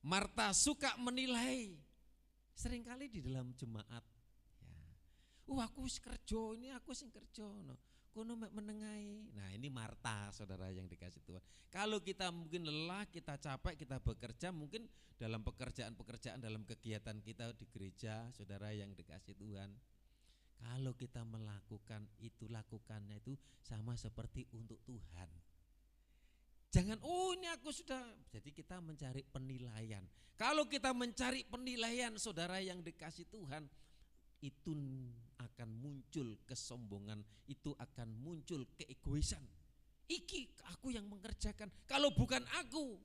Marta suka menilai. Seringkali di dalam jemaat, ya, aku wis kerja, ini aku sing kerja, no. Kono menengai. Nah ini Marta, saudara yang dikasih Tuhan. Kalau kita mungkin lelah, kita capek, kita bekerja, mungkin dalam pekerjaan-pekerjaan, dalam kegiatan kita di gereja, saudara yang dikasih Tuhan. Kalau kita melakukan itu, lakukannya itu sama seperti untuk Tuhan. Jangan, ini aku sudah, jadi kita mencari penilaian. Kalau kita mencari penilaian, saudara yang dikasih Tuhan, itu akan muncul kesombongan, itu akan muncul keegoisan. Iki aku yang mengerjakan, kalau bukan aku.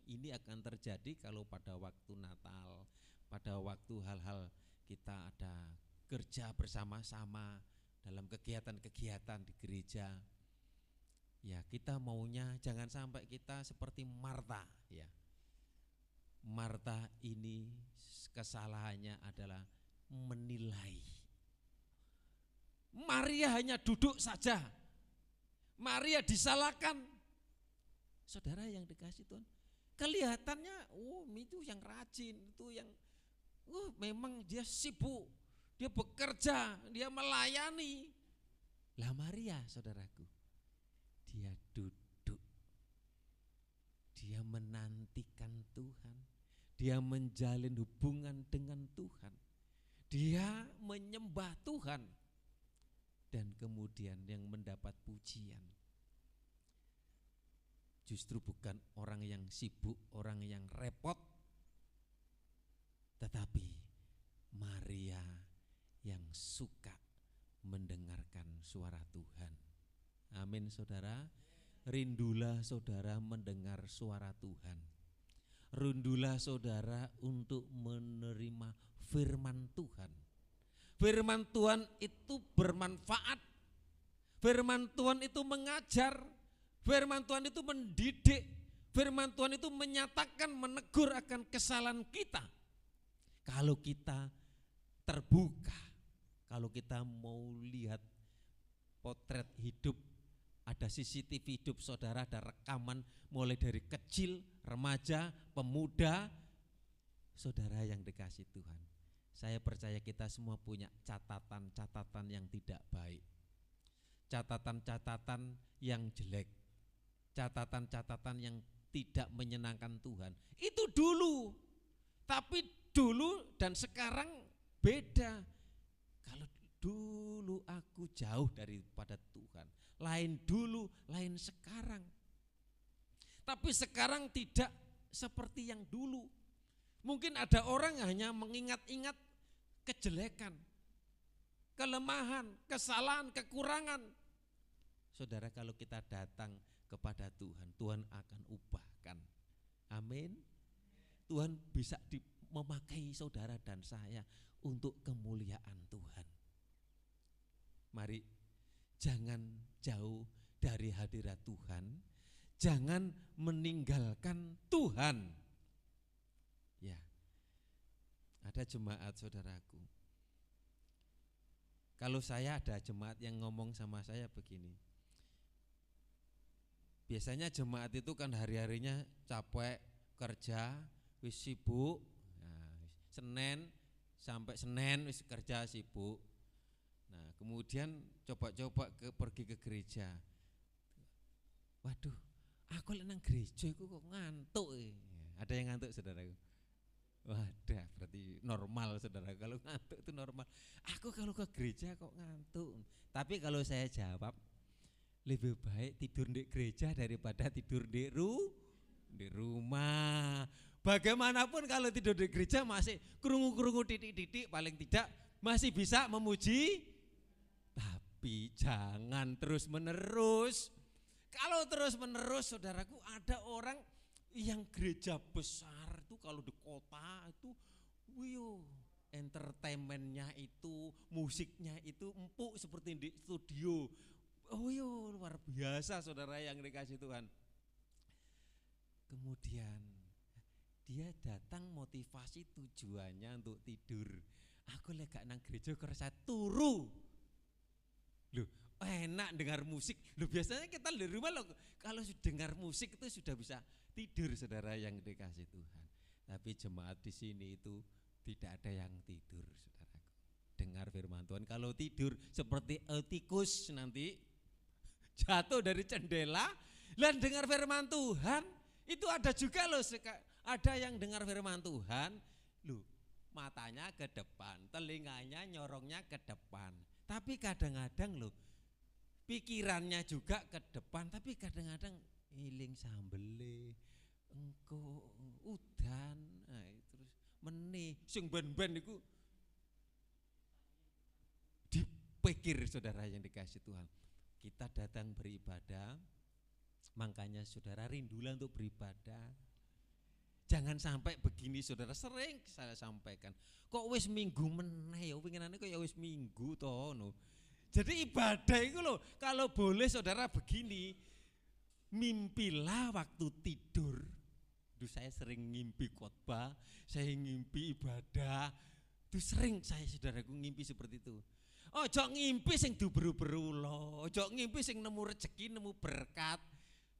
Ini akan terjadi kalau pada waktu Natal, pada waktu hal-hal kita ada kerja bersama-sama dalam kegiatan-kegiatan di gereja. Ya, kita maunya jangan sampai kita seperti Marta, ya. Marta ini kesalahannya adalah menilai. Maria hanya duduk saja. Maria disalahkan. Saudara yang dikasih Tuhan, Kelihatannya, itu yang rajin, itu yang memang dia sibuk, dia bekerja, dia melayani. Lah Maria, saudaraku, dia duduk, dia menantikan Tuhan, dia menjalin hubungan dengan Tuhan, dia menyembah Tuhan, dan kemudian yang mendapat pujian justru bukan orang yang sibuk, orang yang repot, tetapi Maria yang suka mendengarkan suara Tuhan. Amin saudara. Rindulah saudara mendengar suara Tuhan. Rindulah saudara untuk menerima firman Tuhan. Firman Tuhan itu bermanfaat. Firman Tuhan itu mengajar. Firman Tuhan itu mendidik. Firman Tuhan itu menyatakan, menegur akan kesalahan kita. Kalau kita terbuka, kalau kita mau lihat potret hidup, ada CCTV hidup saudara, ada rekaman mulai dari kecil, remaja, pemuda, saudara yang dikasih Tuhan. Saya percaya kita semua punya catatan-catatan yang tidak baik, catatan-catatan yang jelek, catatan-catatan yang tidak menyenangkan Tuhan. Itu dulu, tapi dulu dan sekarang beda. Kalau dulu aku jauh daripada Tuhan, lain dulu, lain sekarang. Tapi sekarang tidak seperti yang dulu. Mungkin ada orang hanya mengingat-ingat kejelekan, kelemahan, kesalahan, kekurangan. Saudara, kalau kita datang kepada Tuhan, Tuhan akan ubahkan. Amin. Tuhan bisa memakai saudara dan saya untuk kemuliaan Tuhan. Mari jangan jauh dari hadirat Tuhan, jangan meninggalkan Tuhan. Ya, ada jemaat saudaraku. Kalau saya ada jemaat yang ngomong sama saya begini, biasanya jemaat itu kan hari-harinya capek kerja, wis sibuk. Nah, Senin sampai Senin wis kerja sibuk. Nah, kemudian coba-coba pergi ke gereja. Waduh, aku lek nang gereja iku kok ngantuk. Ada yang ngantuk saudaraku? Wadah, berarti normal saudara, kalau ngantuk itu normal. Aku kalau ke gereja kok ngantuk. Tapi kalau saya jawab, lebih baik tidur di gereja daripada tidur di rumah. Bagaimanapun kalau tidur di gereja masih kerungu-kerungu titik-titik, paling tidak masih bisa memuji. Tapi jangan terus menerus. Kalau terus menerus saudaraku, ada orang yang gereja besar itu kalau di kota itu, entertainmentnya itu, musiknya itu empuk seperti di studio. Luar biasa saudara yang dikasih Tuhan. Kemudian dia datang motivasi tujuannya untuk tidur. Aku lek gak nang gereja kerasa turu. Loh, enak dengar musik. Loh, biasanya kita di rumah loh, kalau dengar musik itu sudah bisa tidur saudara yang dikasih Tuhan. Tapi jemaat di sini itu tidak ada yang tidur saudaraku. Dengar firman Tuhan, kalau tidur seperti tikus nanti jatuh dari jendela. Dan dengar firman Tuhan itu ada juga loh, ada yang dengar firman Tuhan, loh matanya ke depan, telinganya nyorongnya ke depan. Tapi kadang-kadang loh pikirannya juga ke depan, tapi kadang-kadang iling sambele, engko udan, terus meneh sing ben-ben iku dipikir saudara yang dikasih Tuhan. Kita datang beribadah, makanya saudara rindulah untuk beribadah. Jangan sampai begini saudara, sering saya sampaikan, kok wis minggu meneh ya, pengenane kok ya wis minggu toh no. Jadi ibadah itu loh, kalau boleh saudara begini, mimpilah waktu tidur. Duh, saya sering ngimpi khotbah, saya ngimpi ibadah, itu sering saya saudaraku ngimpi seperti itu. Ojo ngimpi sing dubru-bru lo, ojo ngimpi sing nemu rezeki, nemu berkat.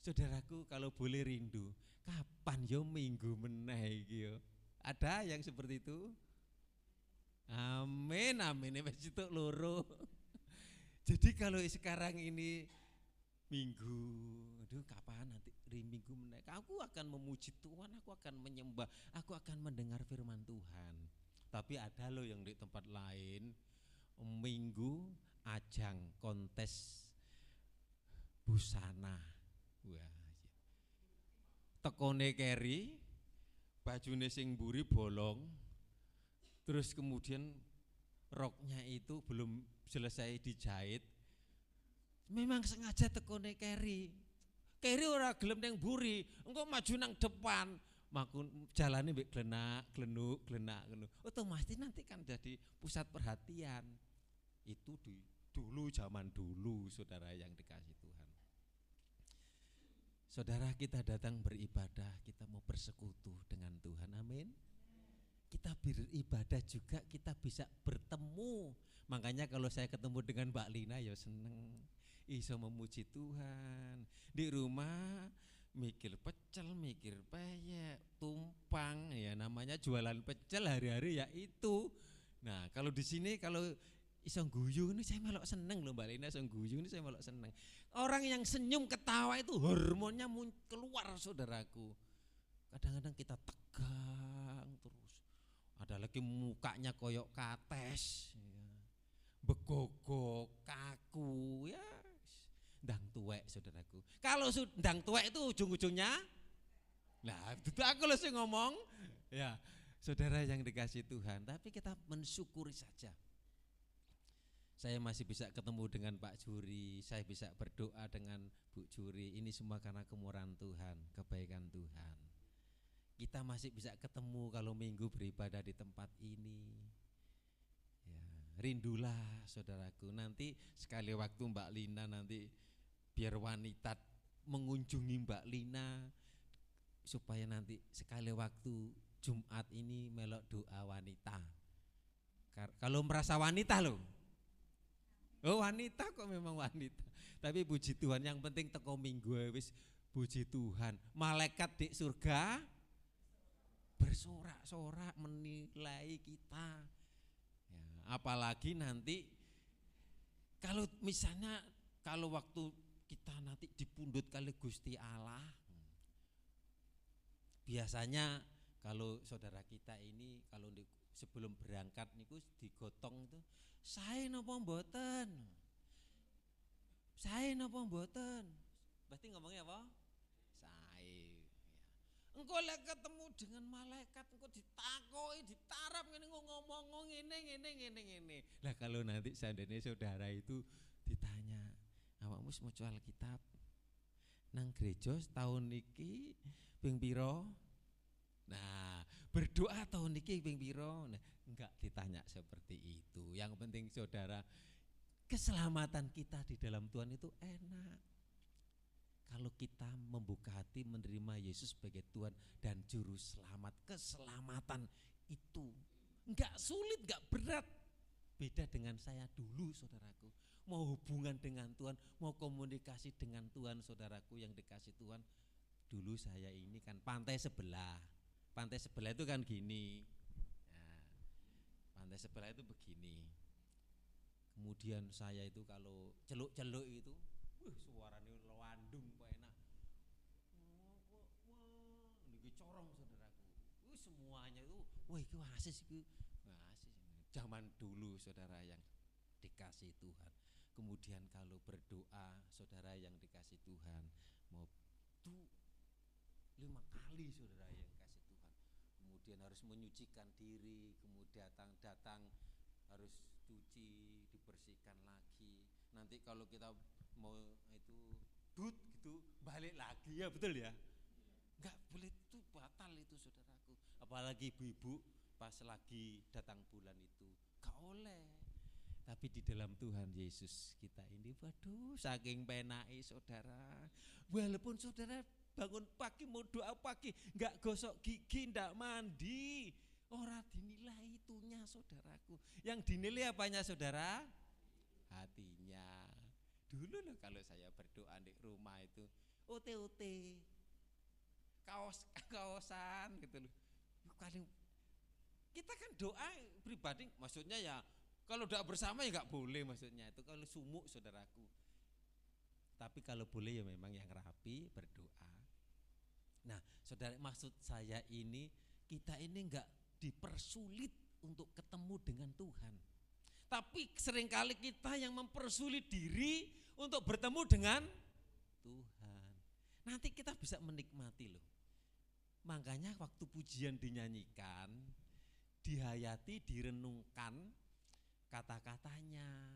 Saudaraku, kalau boleh rindu, kapan yo minggu meneh iki yo? Ada yang seperti itu? Amin, amin. Wis itu loro. Jadi kalau sekarang ini minggu, aduh kapan nanti minggu meneh? Aku akan memuji Tuhan, aku akan menyembah, aku akan mendengar firman Tuhan. Tapi ada loh yang di tempat lain, minggu ajang kontes busana. Wah, tekone keri, bajune sing mburi bolong, terus kemudian roknya itu belum selesai dijahit. Memang sengaja tekone keri ora gelem nang mburi, engko maju nang depan, makun jalane mbek glenuk, otomatis nanti kan jadi pusat perhatian. Itu dulu zaman dulu, saudara yang dikasih Tuhan. Saudara, kita datang beribadah, kita mau bersekutu dengan Tuhan, amin. Kita beribadah juga, kita bisa bertemu. Makanya kalau saya ketemu dengan Mbak Lina ya seneng, iso memuji Tuhan. Di rumah mikir pecel, mikir peyek, tumpang, ya namanya jualan pecel hari-hari ya itu. Nah kalau di sini kalau iso guyu ini saya melok seneng loh Mbak Lina, iso guyu ini saya melok seneng. Orang yang senyum ketawa itu hormonnya keluar, saudaraku. Kadang-kadang kita tegang terus, ada lagi mukanya koyok kates, ya. Begogok, kaku, ya ndang tuwek, saudaraku. Kalau ndang tuwek itu ujung-ujungnya, nah itu aku loh sih ngomong, ya saudara yang dikasih Tuhan. Tapi kita mensyukuri saja. Saya masih bisa ketemu dengan Pak Juri, saya bisa berdoa dengan Bu Juri. Ini semua karena kemurahan Tuhan, kebaikan Tuhan. Kita masih bisa ketemu kalau minggu beribadah di tempat ini. Ya, rindulah saudaraku. Nanti sekali waktu Mbak Lina nanti biar wanita mengunjungi Mbak Lina, supaya nanti sekali waktu Jumat ini melok doa wanita. Kalau merasa wanita loh. Oh wanita kok, memang wanita. Tapi puji Tuhan, yang penting teko minggu wis puji Tuhan. Malaikat di surga bersorak-sorak menilai kita. Ya, apalagi nanti kalau misalnya kalau waktu kita nanti dipundhut kali Gusti Allah. Biasanya kalau saudara kita ini kalau sebelum berangkat niku digotong itu, sae napa mboten? Sae napa mboten? Berarti ngomongnya apa? Sae. Engko lek ketemu dengan malaikat engko ditakoki, ditarap ngene ngomong ngene. Lah kalau nanti seandainya saudara itu ditanya, awakmu wis maca Alkitab nang gereja tahun niki ping pira? Nah, berdoa tahun niki ping pira? Nah, enggak ditanya seperti itu. Yang penting saudara, keselamatan kita di dalam Tuhan itu enak. Kalau kita membuka hati menerima Yesus sebagai Tuhan dan Juru Selamat, keselamatan itu enggak sulit, enggak berat. Beda dengan saya dulu, saudaraku. Mau hubungan dengan Tuhan, mau komunikasi dengan Tuhan, saudaraku yang dikasih Tuhan. Dulu saya ini kan pantai sebelah itu kan gini. Nah, pantai sebelah itu begini. Kemudian saya itu kalau celuk-celuk itu, suaranya lewandung kok enak. Niki corong, saudaraku. Semuanya itu, wah itu asis itu. Zaman dulu, saudara yang dikasih Tuhan. Kemudian kalau berdoa, saudara yang dikasih Tuhan, mau 5 kali saudara yang kasih Tuhan. Kemudian harus menyucikan diri, kemudian datang harus cuci, dibersihkan lagi. Nanti kalau kita mau itu gitu balik lagi, ya betul ya. Enggak boleh, itu batal itu, saudaraku. Apalagi ibu-ibu pas lagi datang bulan itu, gak oleh. Tapi di dalam Tuhan Yesus kita ini, waduh, saking penai saudara. Walaupun saudara bangun pagi mau doa pagi, enggak gosok gigi, enggak mandi, ora dinilai itunya, saudaraku. Yang dinilai apanya, saudara? Hatinya. Dulu loh kalau saya berdoa di rumah itu, OT-OT, kaos-kaosan gitu loh. Kita kan doa pribadi, maksudnya ya kalau doa bersama ya nggak boleh, maksudnya itu kalau sumuk saudaraku. Tapi kalau boleh ya memang yang rapi berdoa. Nah saudara, maksud saya ini, kita ini enggak dipersulit untuk ketemu dengan Tuhan. Tapi seringkali kita yang mempersulit diri untuk bertemu dengan Tuhan. Nanti kita bisa menikmati loh. Makanya waktu pujian dinyanyikan, dihayati, direnungkan kata-katanya,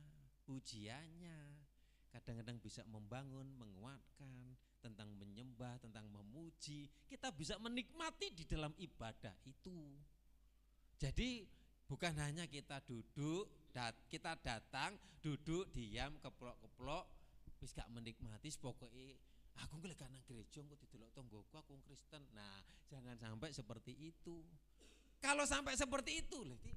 pujiannya. Kadang-kadang bisa membangun, menguatkan, tentang menyembah, tentang memuji. Kita bisa menikmati di dalam ibadah itu. Jadi bukan hanya kita duduk, kita datang, duduk, diam, keplok-keplok, wis gak menikmati, pokoknya aku ngelek nang gereja kok didelok tonggoku, aku Kristen. Nah, jangan sampai seperti itu. Kalau sampai seperti itu lagi,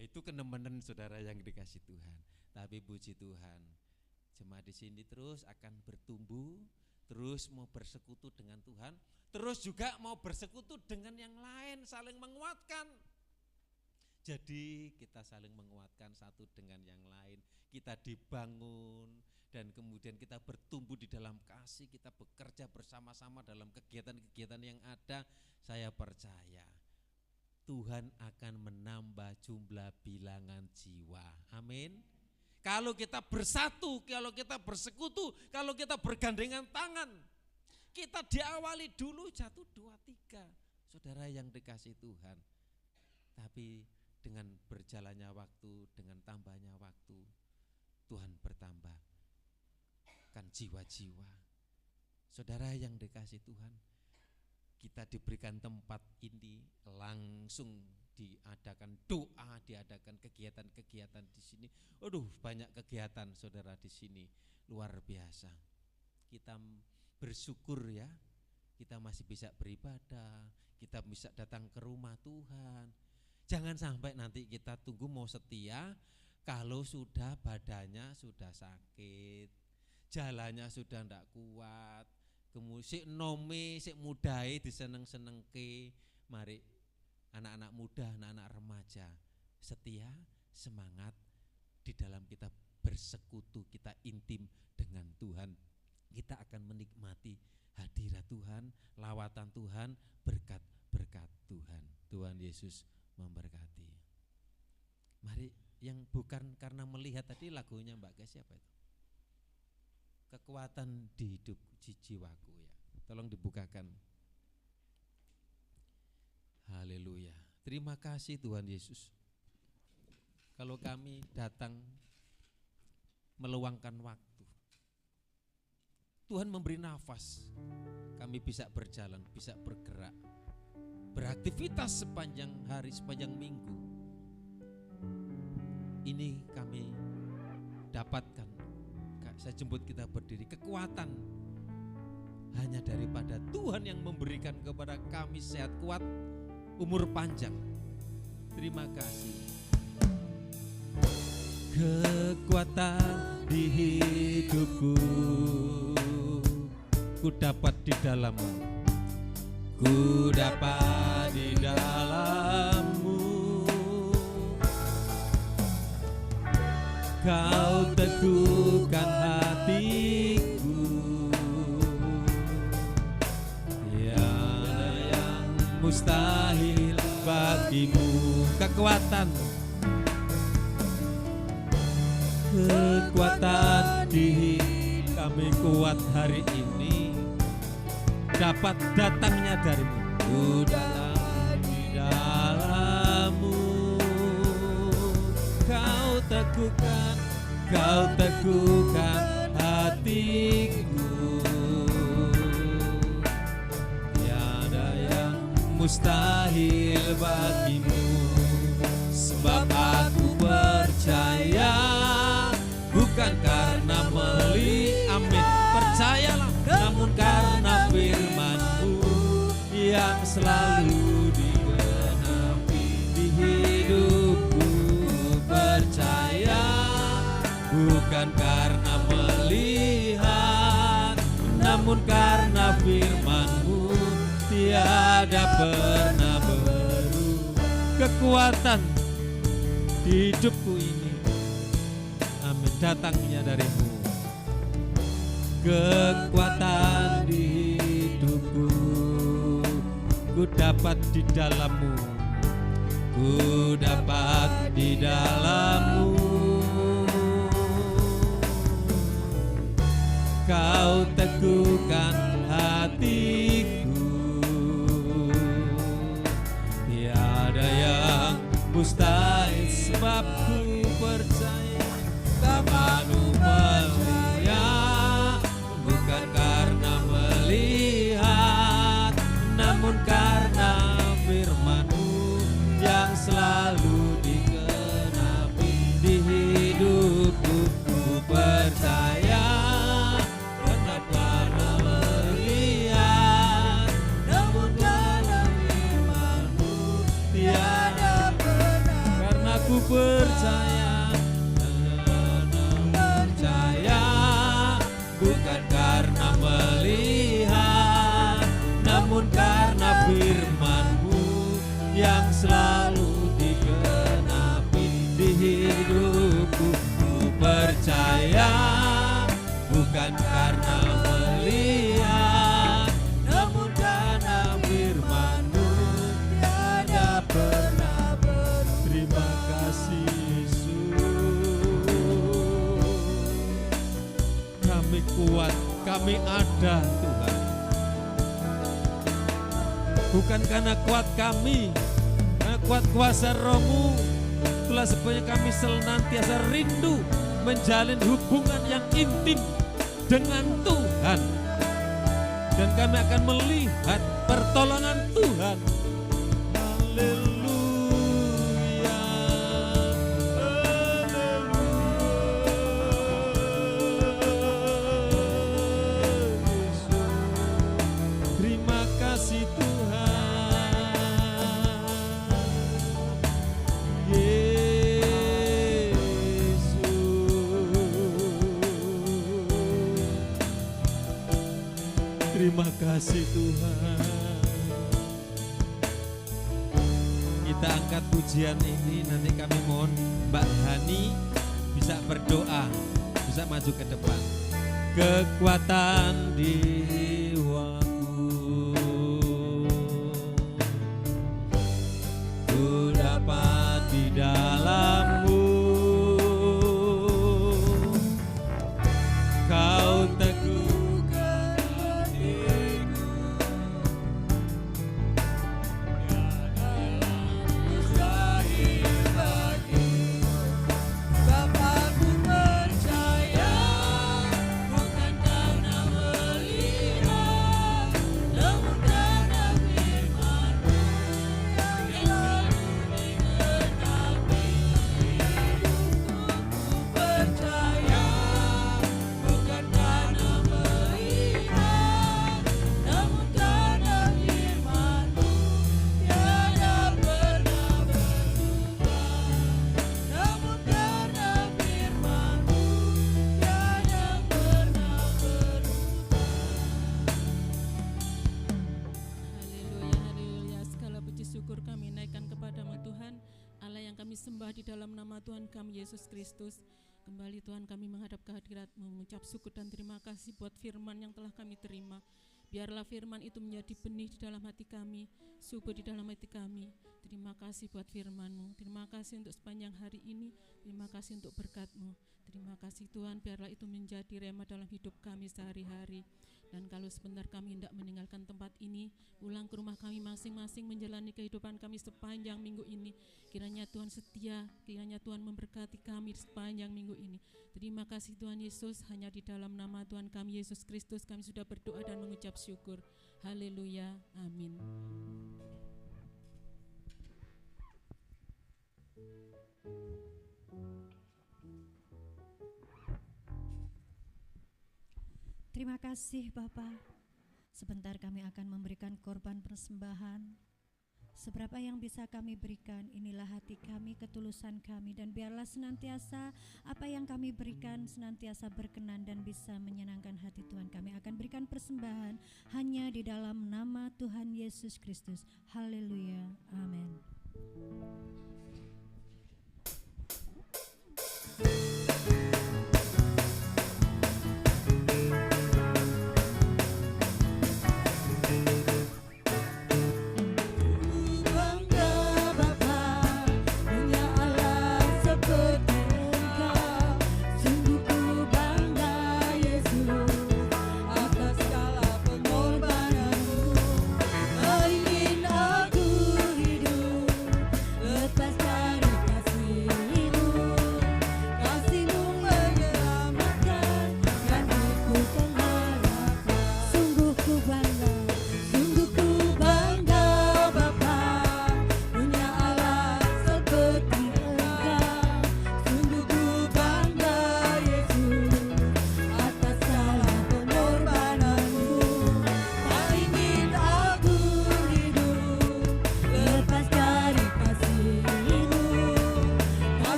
itu kenemenan saudara yang dikasih Tuhan. Tapi puji Tuhan, jemaat di sini terus akan bertumbuh, terus mau bersekutu dengan Tuhan, terus juga mau bersekutu dengan yang lain, saling menguatkan. Jadi kita saling menguatkan satu dengan yang lain, kita dibangun dan kemudian kita bertumbuh di dalam kasih, kita bekerja bersama-sama dalam kegiatan-kegiatan yang ada. Saya percaya Tuhan akan menambah jumlah bilangan jiwa. Amin. Kalau kita bersatu, kalau kita bersekutu, kalau kita bergandengan tangan, kita diawali dulu 1, 2, 3. Saudara yang dikasih Tuhan. Tapi dengan berjalannya waktu, dengan tambahnya waktu, Tuhan bertambah kan jiwa-jiwa. Saudara yang dikasih Tuhan, kita diberikan tempat ini, langsung diadakan doa, diadakan kegiatan-kegiatan di sini. Aduh, banyak kegiatan saudara di sini, luar biasa. Kita bersyukur ya, kita masih bisa beribadah, kita bisa datang ke rumah Tuhan. Jangan sampai nanti kita tunggu mau setia kalau sudah badannya sudah sakit, jalannya sudah tidak kuat, kemudian sik nome, sik mudai diseneng-senengke. Mari anak-anak muda, anak-anak remaja, setia, semangat di dalam kita bersekutu, kita intim dengan Tuhan. Kita akan menikmati hadirat Tuhan, lawatan Tuhan, berkat-berkat Tuhan. Tuhan Yesus memberkati. Mari, yang bukan karena melihat tadi lagunya Mbak Gas siapa itu? Kekuatan di hidup jiwaku ya. Tolong dibukakan. Haleluya. Terima kasih Tuhan Yesus. Kalau kami datang meluangkan waktu, Tuhan memberi nafas, kami bisa berjalan, bisa bergerak, beraktivitas sepanjang hari, sepanjang minggu. Ini kami dapatkan, saya jemput kita berdiri, kekuatan hanya daripada Tuhan yang memberikan kepada kami sehat kuat, umur panjang. Terima kasih. Kekuatan di hidupku ku dapat di dalammu, ku dapat di dalammu. Kau teguhkan hatiku, tiada yang mustahil bagimu. Kekuatan di kami kuat hari ini dapat datangnya darimu. Ku dalam di dalammu, kau teguhkan hatiku, tiada yang mustahil bagimu. Sebab aku percaya, bukan karena amin, percayalah, namun karena firman-Mu yang selalu digenapi di hidupku. Percaya, bukan karena namun karena firman-Mu tiada pernah berubah. Kekuatan di hidupku ini, amin, datangnya dari-Mu. Kekuatan di hidupku, ku dapat di dalam-Mu, ku dapat di dalam-Mu. Kau teguhkan hatiku, tiada yang mustahil, sebab ku percaya tangan-Mu melihat, bukan karena melihat, namun karena firman-Mu yang selalu digenapi di hidupku. Ku percaya karena melihat, namun karena firman-Mu tiada pernah. Karena ku percaya, bukan karena melihat, namun karena firman-Mu yang selalu digenapi di hidupku. Ku percaya, bukan karena melihat, namun karena firman-Mu tiada pernah berubah. Terima kasih Yesus. Kami kuat, kami ada Tuhan, bukan karena kuat kami, karena kuat kuasa Roh-Mu. Itulah sebabnya kami senantiasa rindu menjalin hubungan yang intim dengan Tuhan, dan kami akan melihat pertolongan Tuhan. Haleluya, terima kasih Tuhan. Yesus, terima kasih Tuhan. Kita angkat pujian ini, nanti kami mohon Mbak Hani bisa berdoa, bisa maju ke depan. Kekuatan di jiwaku, ku dapat di dalam-Mu. Kau teguhkan hatiku, tiada yang mustahil bagi. Bapa, ku percaya, bukan karena melihat, namun karena firman-Mu yang selalu digenapi hidupku. Ku percaya, bukan karena melihat, namun karena firman-Mu tiada pernah berubah. Namun karena firman-Mu tiada pernah berubah. Haleluya, haleluya. Segala puji syukur kami naikkan kepadamu Tuhan, Allah yang kami sembah di dalam nama Tuhan kami Yesus Kristus. Kembali Tuhan kami menghadap ke hadirat-Mu, mengucap syukur dan terima kasih buat firman yang telah kami terima. Biarlah firman itu menjadi benih di dalam hati kami, subur di dalam hati kami. Terima kasih buat firman-Mu, terima kasih untuk sepanjang hari ini, terima kasih untuk berkat-Mu. Terima kasih Tuhan, biarlah itu menjadi rema dalam hidup kami sehari-hari. Dan kalau sebentar kami hendak meninggalkan tempat ini, pulang ke rumah kami masing-masing menjalani kehidupan kami sepanjang minggu ini, kiranya Tuhan setia, kiranya Tuhan memberkati kami sepanjang minggu ini. Terima kasih Tuhan Yesus, hanya di dalam nama Tuhan kami Yesus Kristus kami sudah berdoa dan mengucap syukur. Haleluya, amin. Terima kasih Bapak. Sebentar kami akan memberikan korban persembahan. Seberapa yang bisa kami berikan, inilah hati kami, ketulusan kami, dan biarlah senantiasa apa yang kami berikan senantiasa berkenan dan bisa menyenangkan hati Tuhan. Kami akan berikan persembahan hanya di dalam nama Tuhan Yesus Kristus. Haleluya, amin.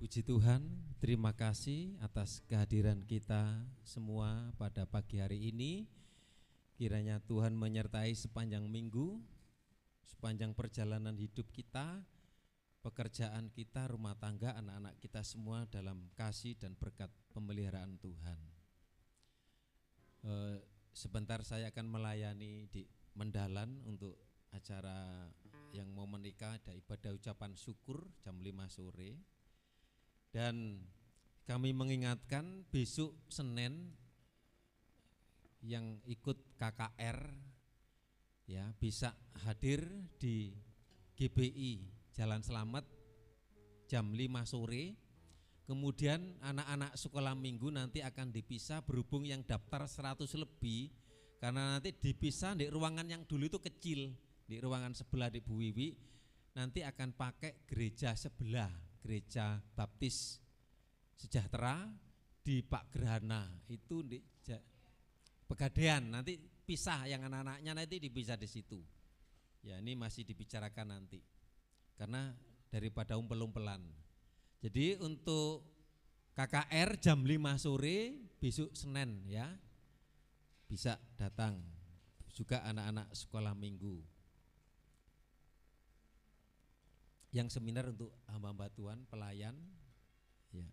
Puji Tuhan, terima kasih atas kehadiran kita semua pada pagi hari ini. Kiranya Tuhan menyertai sepanjang minggu, sepanjang perjalanan hidup kita, pekerjaan kita, rumah tangga, anak-anak kita semua dalam kasih dan berkat pemeliharaan Tuhan. Sebentar saya akan melayani di Mendalan untuk acara yang mau menikah, ada ibadah ucapan syukur jam 5 sore. Dan kami mengingatkan besok Senin yang ikut KKR ya bisa hadir di GBI Jalan Selamat jam 5 sore. Kemudian anak-anak sekolah minggu nanti akan dipisah, berhubung yang daftar 100 lebih, karena nanti dipisah di ruangan yang dulu itu kecil, di ruangan sebelah di Bu Wiwi, nanti akan pakai gereja sebelah, Gereja Baptis Sejahtera di Pak Gerhana, itu di Pegadaian. Nanti pisah, yang anak-anaknya nanti dipisah di situ. Ya, ini masih dibicarakan nanti, karena daripada umpel-umpelan. Jadi untuk KKR jam 5 sore besok Senin ya, bisa datang. Juga anak-anak sekolah minggu. Yang seminar untuk hamba-hamba Tuhan, pelayan ya,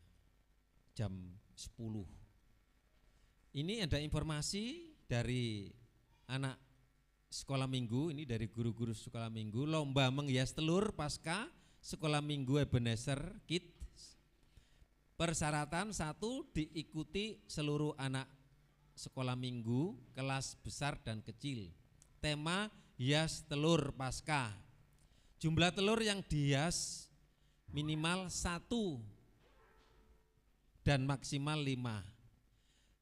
jam 10. Ini ada informasi dari anak sekolah minggu, ini dari guru-guru sekolah minggu, lomba menghias telur pasca sekolah minggu Ebenezer Kids. Persyaratan 1, diikuti seluruh anak sekolah minggu, kelas besar dan kecil. Tema hias telur pasca. Jumlah telur yang dihias minimal 1 dan maksimal 5.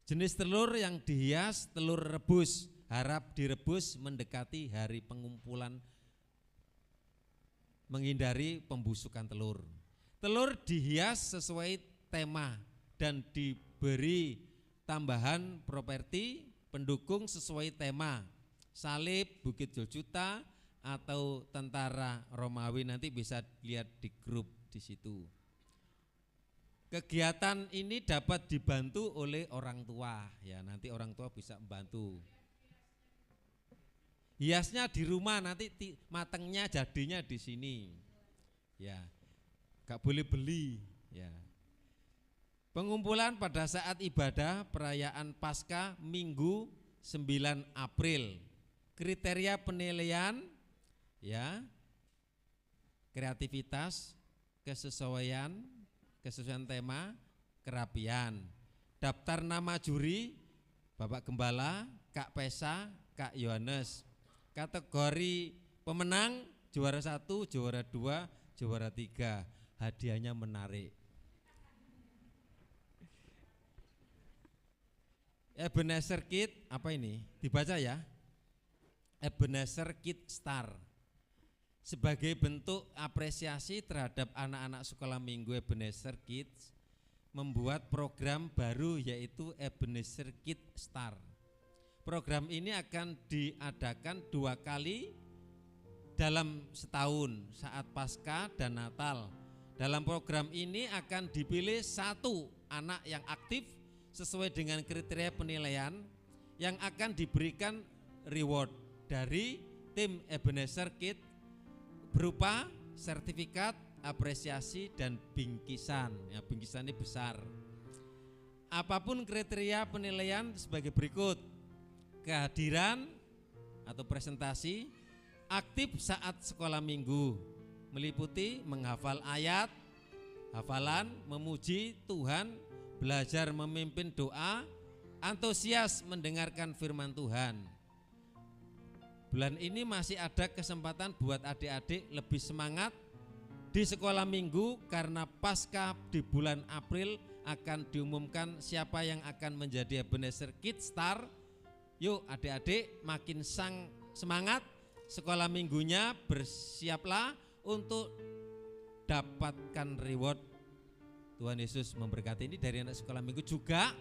Jenis telur yang dihias telur rebus, harap direbus mendekati hari pengumpulan, menghindari pembusukan telur. Telur dihias sesuai tema dan diberi tambahan properti pendukung sesuai tema. Salib, Bukit Joljuta atau tentara Romawi, nanti bisa lihat di grup di situ. Kegiatan ini dapat dibantu oleh orang tua, ya nanti orang tua bisa membantu. Hiasnya di rumah, nanti matengnya jadinya di sini. Ya. Gak boleh beli, ya. Pengumpulan pada saat ibadah perayaan Paskah Minggu 9 April. Kriteria penilaian, ya, kreativitas, kesesuaian tema, kerapian. Daftar nama juri, Bapak Gembala, Kak Pesa, Kak Yohanes. Kategori pemenang, juara 1, juara 2, juara 3. Hadiahnya menarik. Ebenezer Kid, apa ini? Dibaca ya. Ebenezer Kid Star. Sebagai bentuk apresiasi terhadap anak-anak sekolah minggu Ebenezer Kids, membuat program baru yaitu Ebenezer Kid Star. Program ini akan diadakan 2 kali dalam setahun, saat Paskah dan Natal. Dalam program ini akan dipilih 1 anak yang aktif sesuai dengan kriteria penilaian yang akan diberikan reward dari tim Ebenezer Kid berupa sertifikat, apresiasi dan bingkisan. Ya, bingkisan ini besar. Apapun kriteria penilaian sebagai berikut: kehadiran atau presentasi, aktif saat sekolah minggu, meliputi menghafal ayat, hafalan, memuji Tuhan, belajar memimpin doa, antusias mendengarkan firman Tuhan. Bulan ini masih ada kesempatan buat adik-adik lebih semangat di sekolah minggu karena Paskah di bulan April akan diumumkan siapa yang akan menjadi Ebenezer Kid Star. Yuk adik-adik makin semangat sekolah minggunya, bersiaplah untuk dapatkan reward. Tuhan Yesus memberkati. Ini dari anak sekolah minggu juga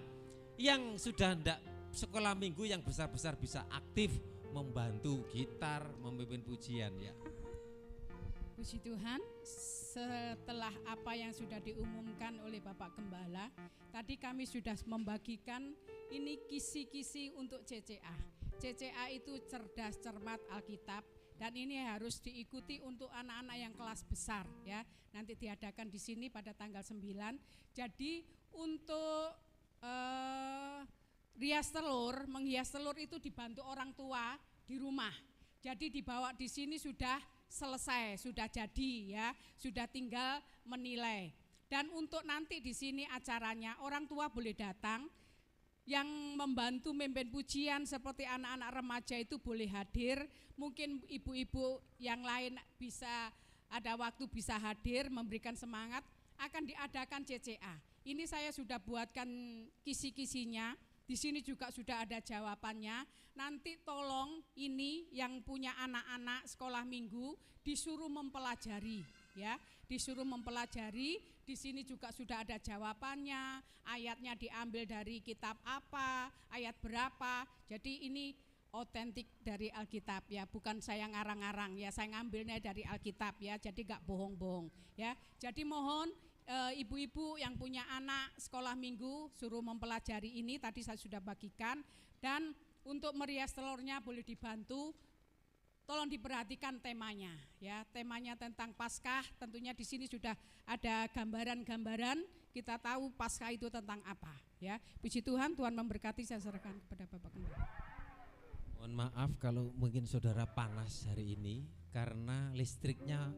yang sudah tidak sekolah minggu yang besar-besar bisa aktif membantu gitar, memimpin pujian ya. Puji Tuhan, setelah apa yang sudah diumumkan oleh Bapak Gembala, tadi kami sudah membagikan ini kisi-kisi untuk CCA. CCA itu cerdas cermat Alkitab, dan ini harus diikuti untuk anak-anak yang kelas besar ya. Nanti diadakan di sini pada tanggal 9. Jadi untuk menghias telur itu dibantu orang tua di rumah. Jadi dibawa di sini sudah selesai, sudah jadi ya, sudah tinggal menilai. Dan untuk nanti di sini acaranya orang tua boleh datang, yang membantu memimpin pujian seperti anak-anak remaja itu boleh hadir, mungkin ibu-ibu yang lain bisa ada waktu bisa hadir memberikan semangat. Akan diadakan CCA. Ini saya sudah buatkan kisi-kisinya. Di sini juga sudah ada jawabannya. Nanti tolong ini yang punya anak-anak sekolah minggu disuruh mempelajari ya, disuruh mempelajari. Di sini juga sudah ada jawabannya, ayatnya diambil dari kitab apa, ayat berapa. Jadi ini otentik dari Alkitab ya, bukan saya ngarang-ngarang ya, saya ngambilnya dari Alkitab ya, jadi gak bohong-bohong ya. Jadi mohon ibu-ibu yang punya anak sekolah minggu suruh mempelajari ini, tadi saya sudah bagikan. Dan untuk merias telurnya boleh dibantu, tolong diperhatikan temanya ya, temanya tentang Paskah. Tentunya di sini sudah ada gambaran-gambaran, kita tahu Paskah itu tentang apa ya. Puji Tuhan, Tuhan memberkati. Saya serahkan kepada Bapak Gembala. Mohon maaf kalau mungkin saudara panas hari ini karena listriknya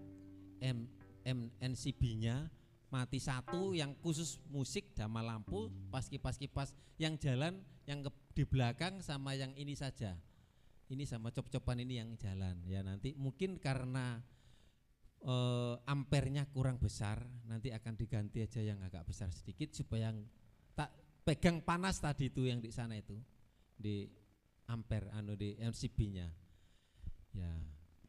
NCB-nya mati 1 yang khusus musik dama lampu, pas kipas yang jalan yang di belakang sama yang ini saja. Ini sama cop-copan ini yang jalan ya, nanti mungkin karena ampernya kurang besar, nanti akan diganti aja yang agak besar sedikit supaya yang tak pegang panas tadi itu yang di sana itu di ampere di MCB-nya. Ya,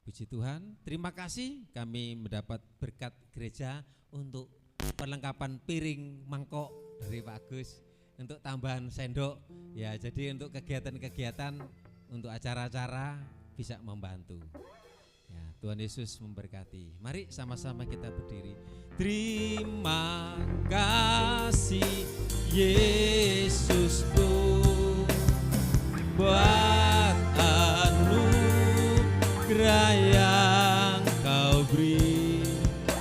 puji Tuhan. Terima kasih kami mendapat berkat gereja untuk perlengkapan piring, mangkok dari Pak Agus, untuk tambahan sendok. Ya, jadi untuk kegiatan-kegiatan, untuk acara-acara bisa membantu. Ya, Tuhan Yesus memberkati. Mari sama-sama kita berdiri. Terima kasih Yesusku buat anugerah yang Kau beri,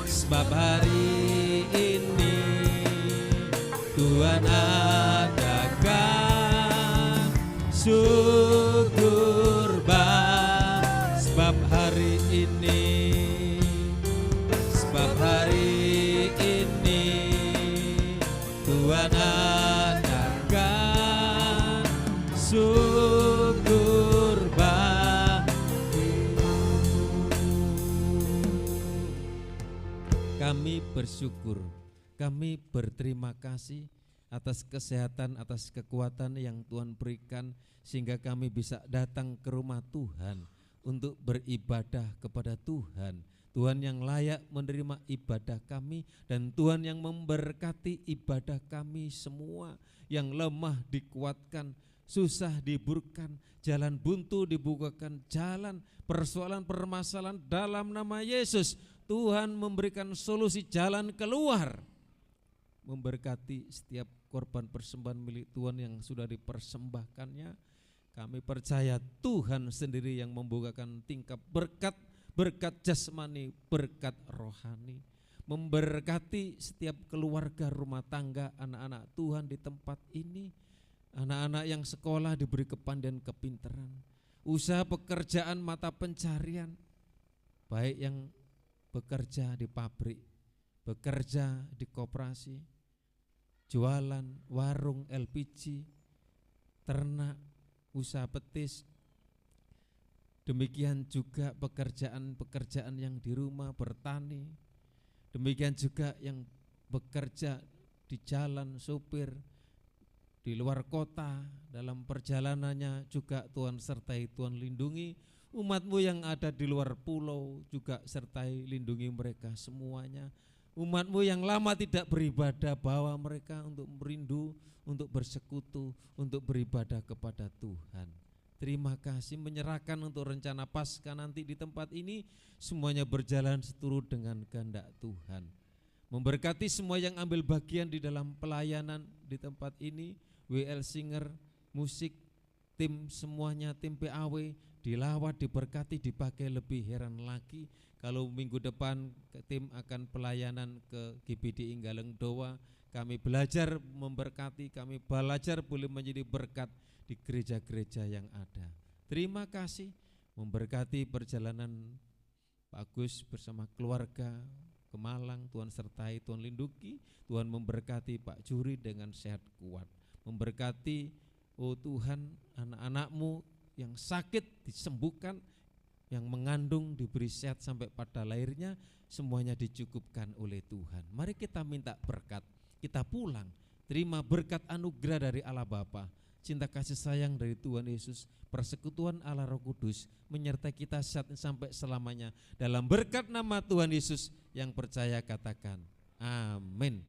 sebab hari ini Tuhan adakan syukur sebab hari ini, sebab hari ini Tuhan adakan syukur Kami bersyukur, kami berterima kasih atas kesehatan, atas kekuatan yang Tuhan berikan, sehingga kami bisa datang ke rumah Tuhan untuk beribadah kepada Tuhan. Tuhan yang layak menerima ibadah kami, dan Tuhan yang memberkati ibadah kami semua. Yang lemah dikuatkan, susah diburkan, jalan buntu dibukakan jalan, persoalan permasalahan dalam nama Yesus. Tuhan memberikan solusi jalan keluar, memberkati setiap korban persembahan milik Tuhan yang sudah dipersembahkannya. Kami percaya Tuhan sendiri yang membukakan tingkap berkat, berkat jasmani, berkat rohani, memberkati setiap keluarga, rumah tangga, anak-anak Tuhan di tempat ini. Anak-anak yang sekolah diberi kepandaian, kepintaran, usaha pekerjaan, mata pencarian, baik yang bekerja di pabrik, bekerja di koperasi, jualan, warung, LPG, ternak, usaha petis. Demikian juga pekerjaan-pekerjaan yang di rumah, bertani. Demikian juga yang bekerja di jalan, sopir, di luar kota, dalam perjalanannya juga Tuhan sertai, Tuhan lindungi. Umat-Mu yang ada di luar pulau juga sertai, lindungi mereka semuanya. Umat-Mu yang lama tidak beribadah, bawa mereka untuk merindu, untuk bersekutu, untuk beribadah kepada Tuhan. Terima kasih, menyerahkan untuk rencana Paskah nanti di tempat ini, semuanya berjalan seturut dengan kehendak Tuhan. Memberkati semua yang ambil bagian di dalam pelayanan di tempat ini, WL Singer, musik, tim semuanya, tim PAW, dilawat, diberkati, dipakai lebih heran lagi. Kalau minggu depan tim akan pelayanan ke GBD Inggaleng Doa, kami belajar memberkati, kami belajar boleh menjadi berkat di gereja-gereja yang ada. Terima kasih, memberkati perjalanan Pak Agus bersama keluarga ke Malang. Tuhan sertai, Tuhan lindungi, Tuhan memberkati Pak Juri dengan sehat kuat. Memberkati, oh Tuhan, anak-anak-Mu yang sakit disembuhkan, yang mengandung diberi sehat sampai pada lahirnya, semuanya dicukupkan oleh Tuhan. Mari kita minta berkat, kita pulang, terima berkat anugerah dari Allah Bapa, cinta kasih sayang dari Tuhan Yesus, persekutuan Allah Roh Kudus menyertai kita saat sampai selamanya. Dalam berkat nama Tuhan Yesus yang percaya katakan amin.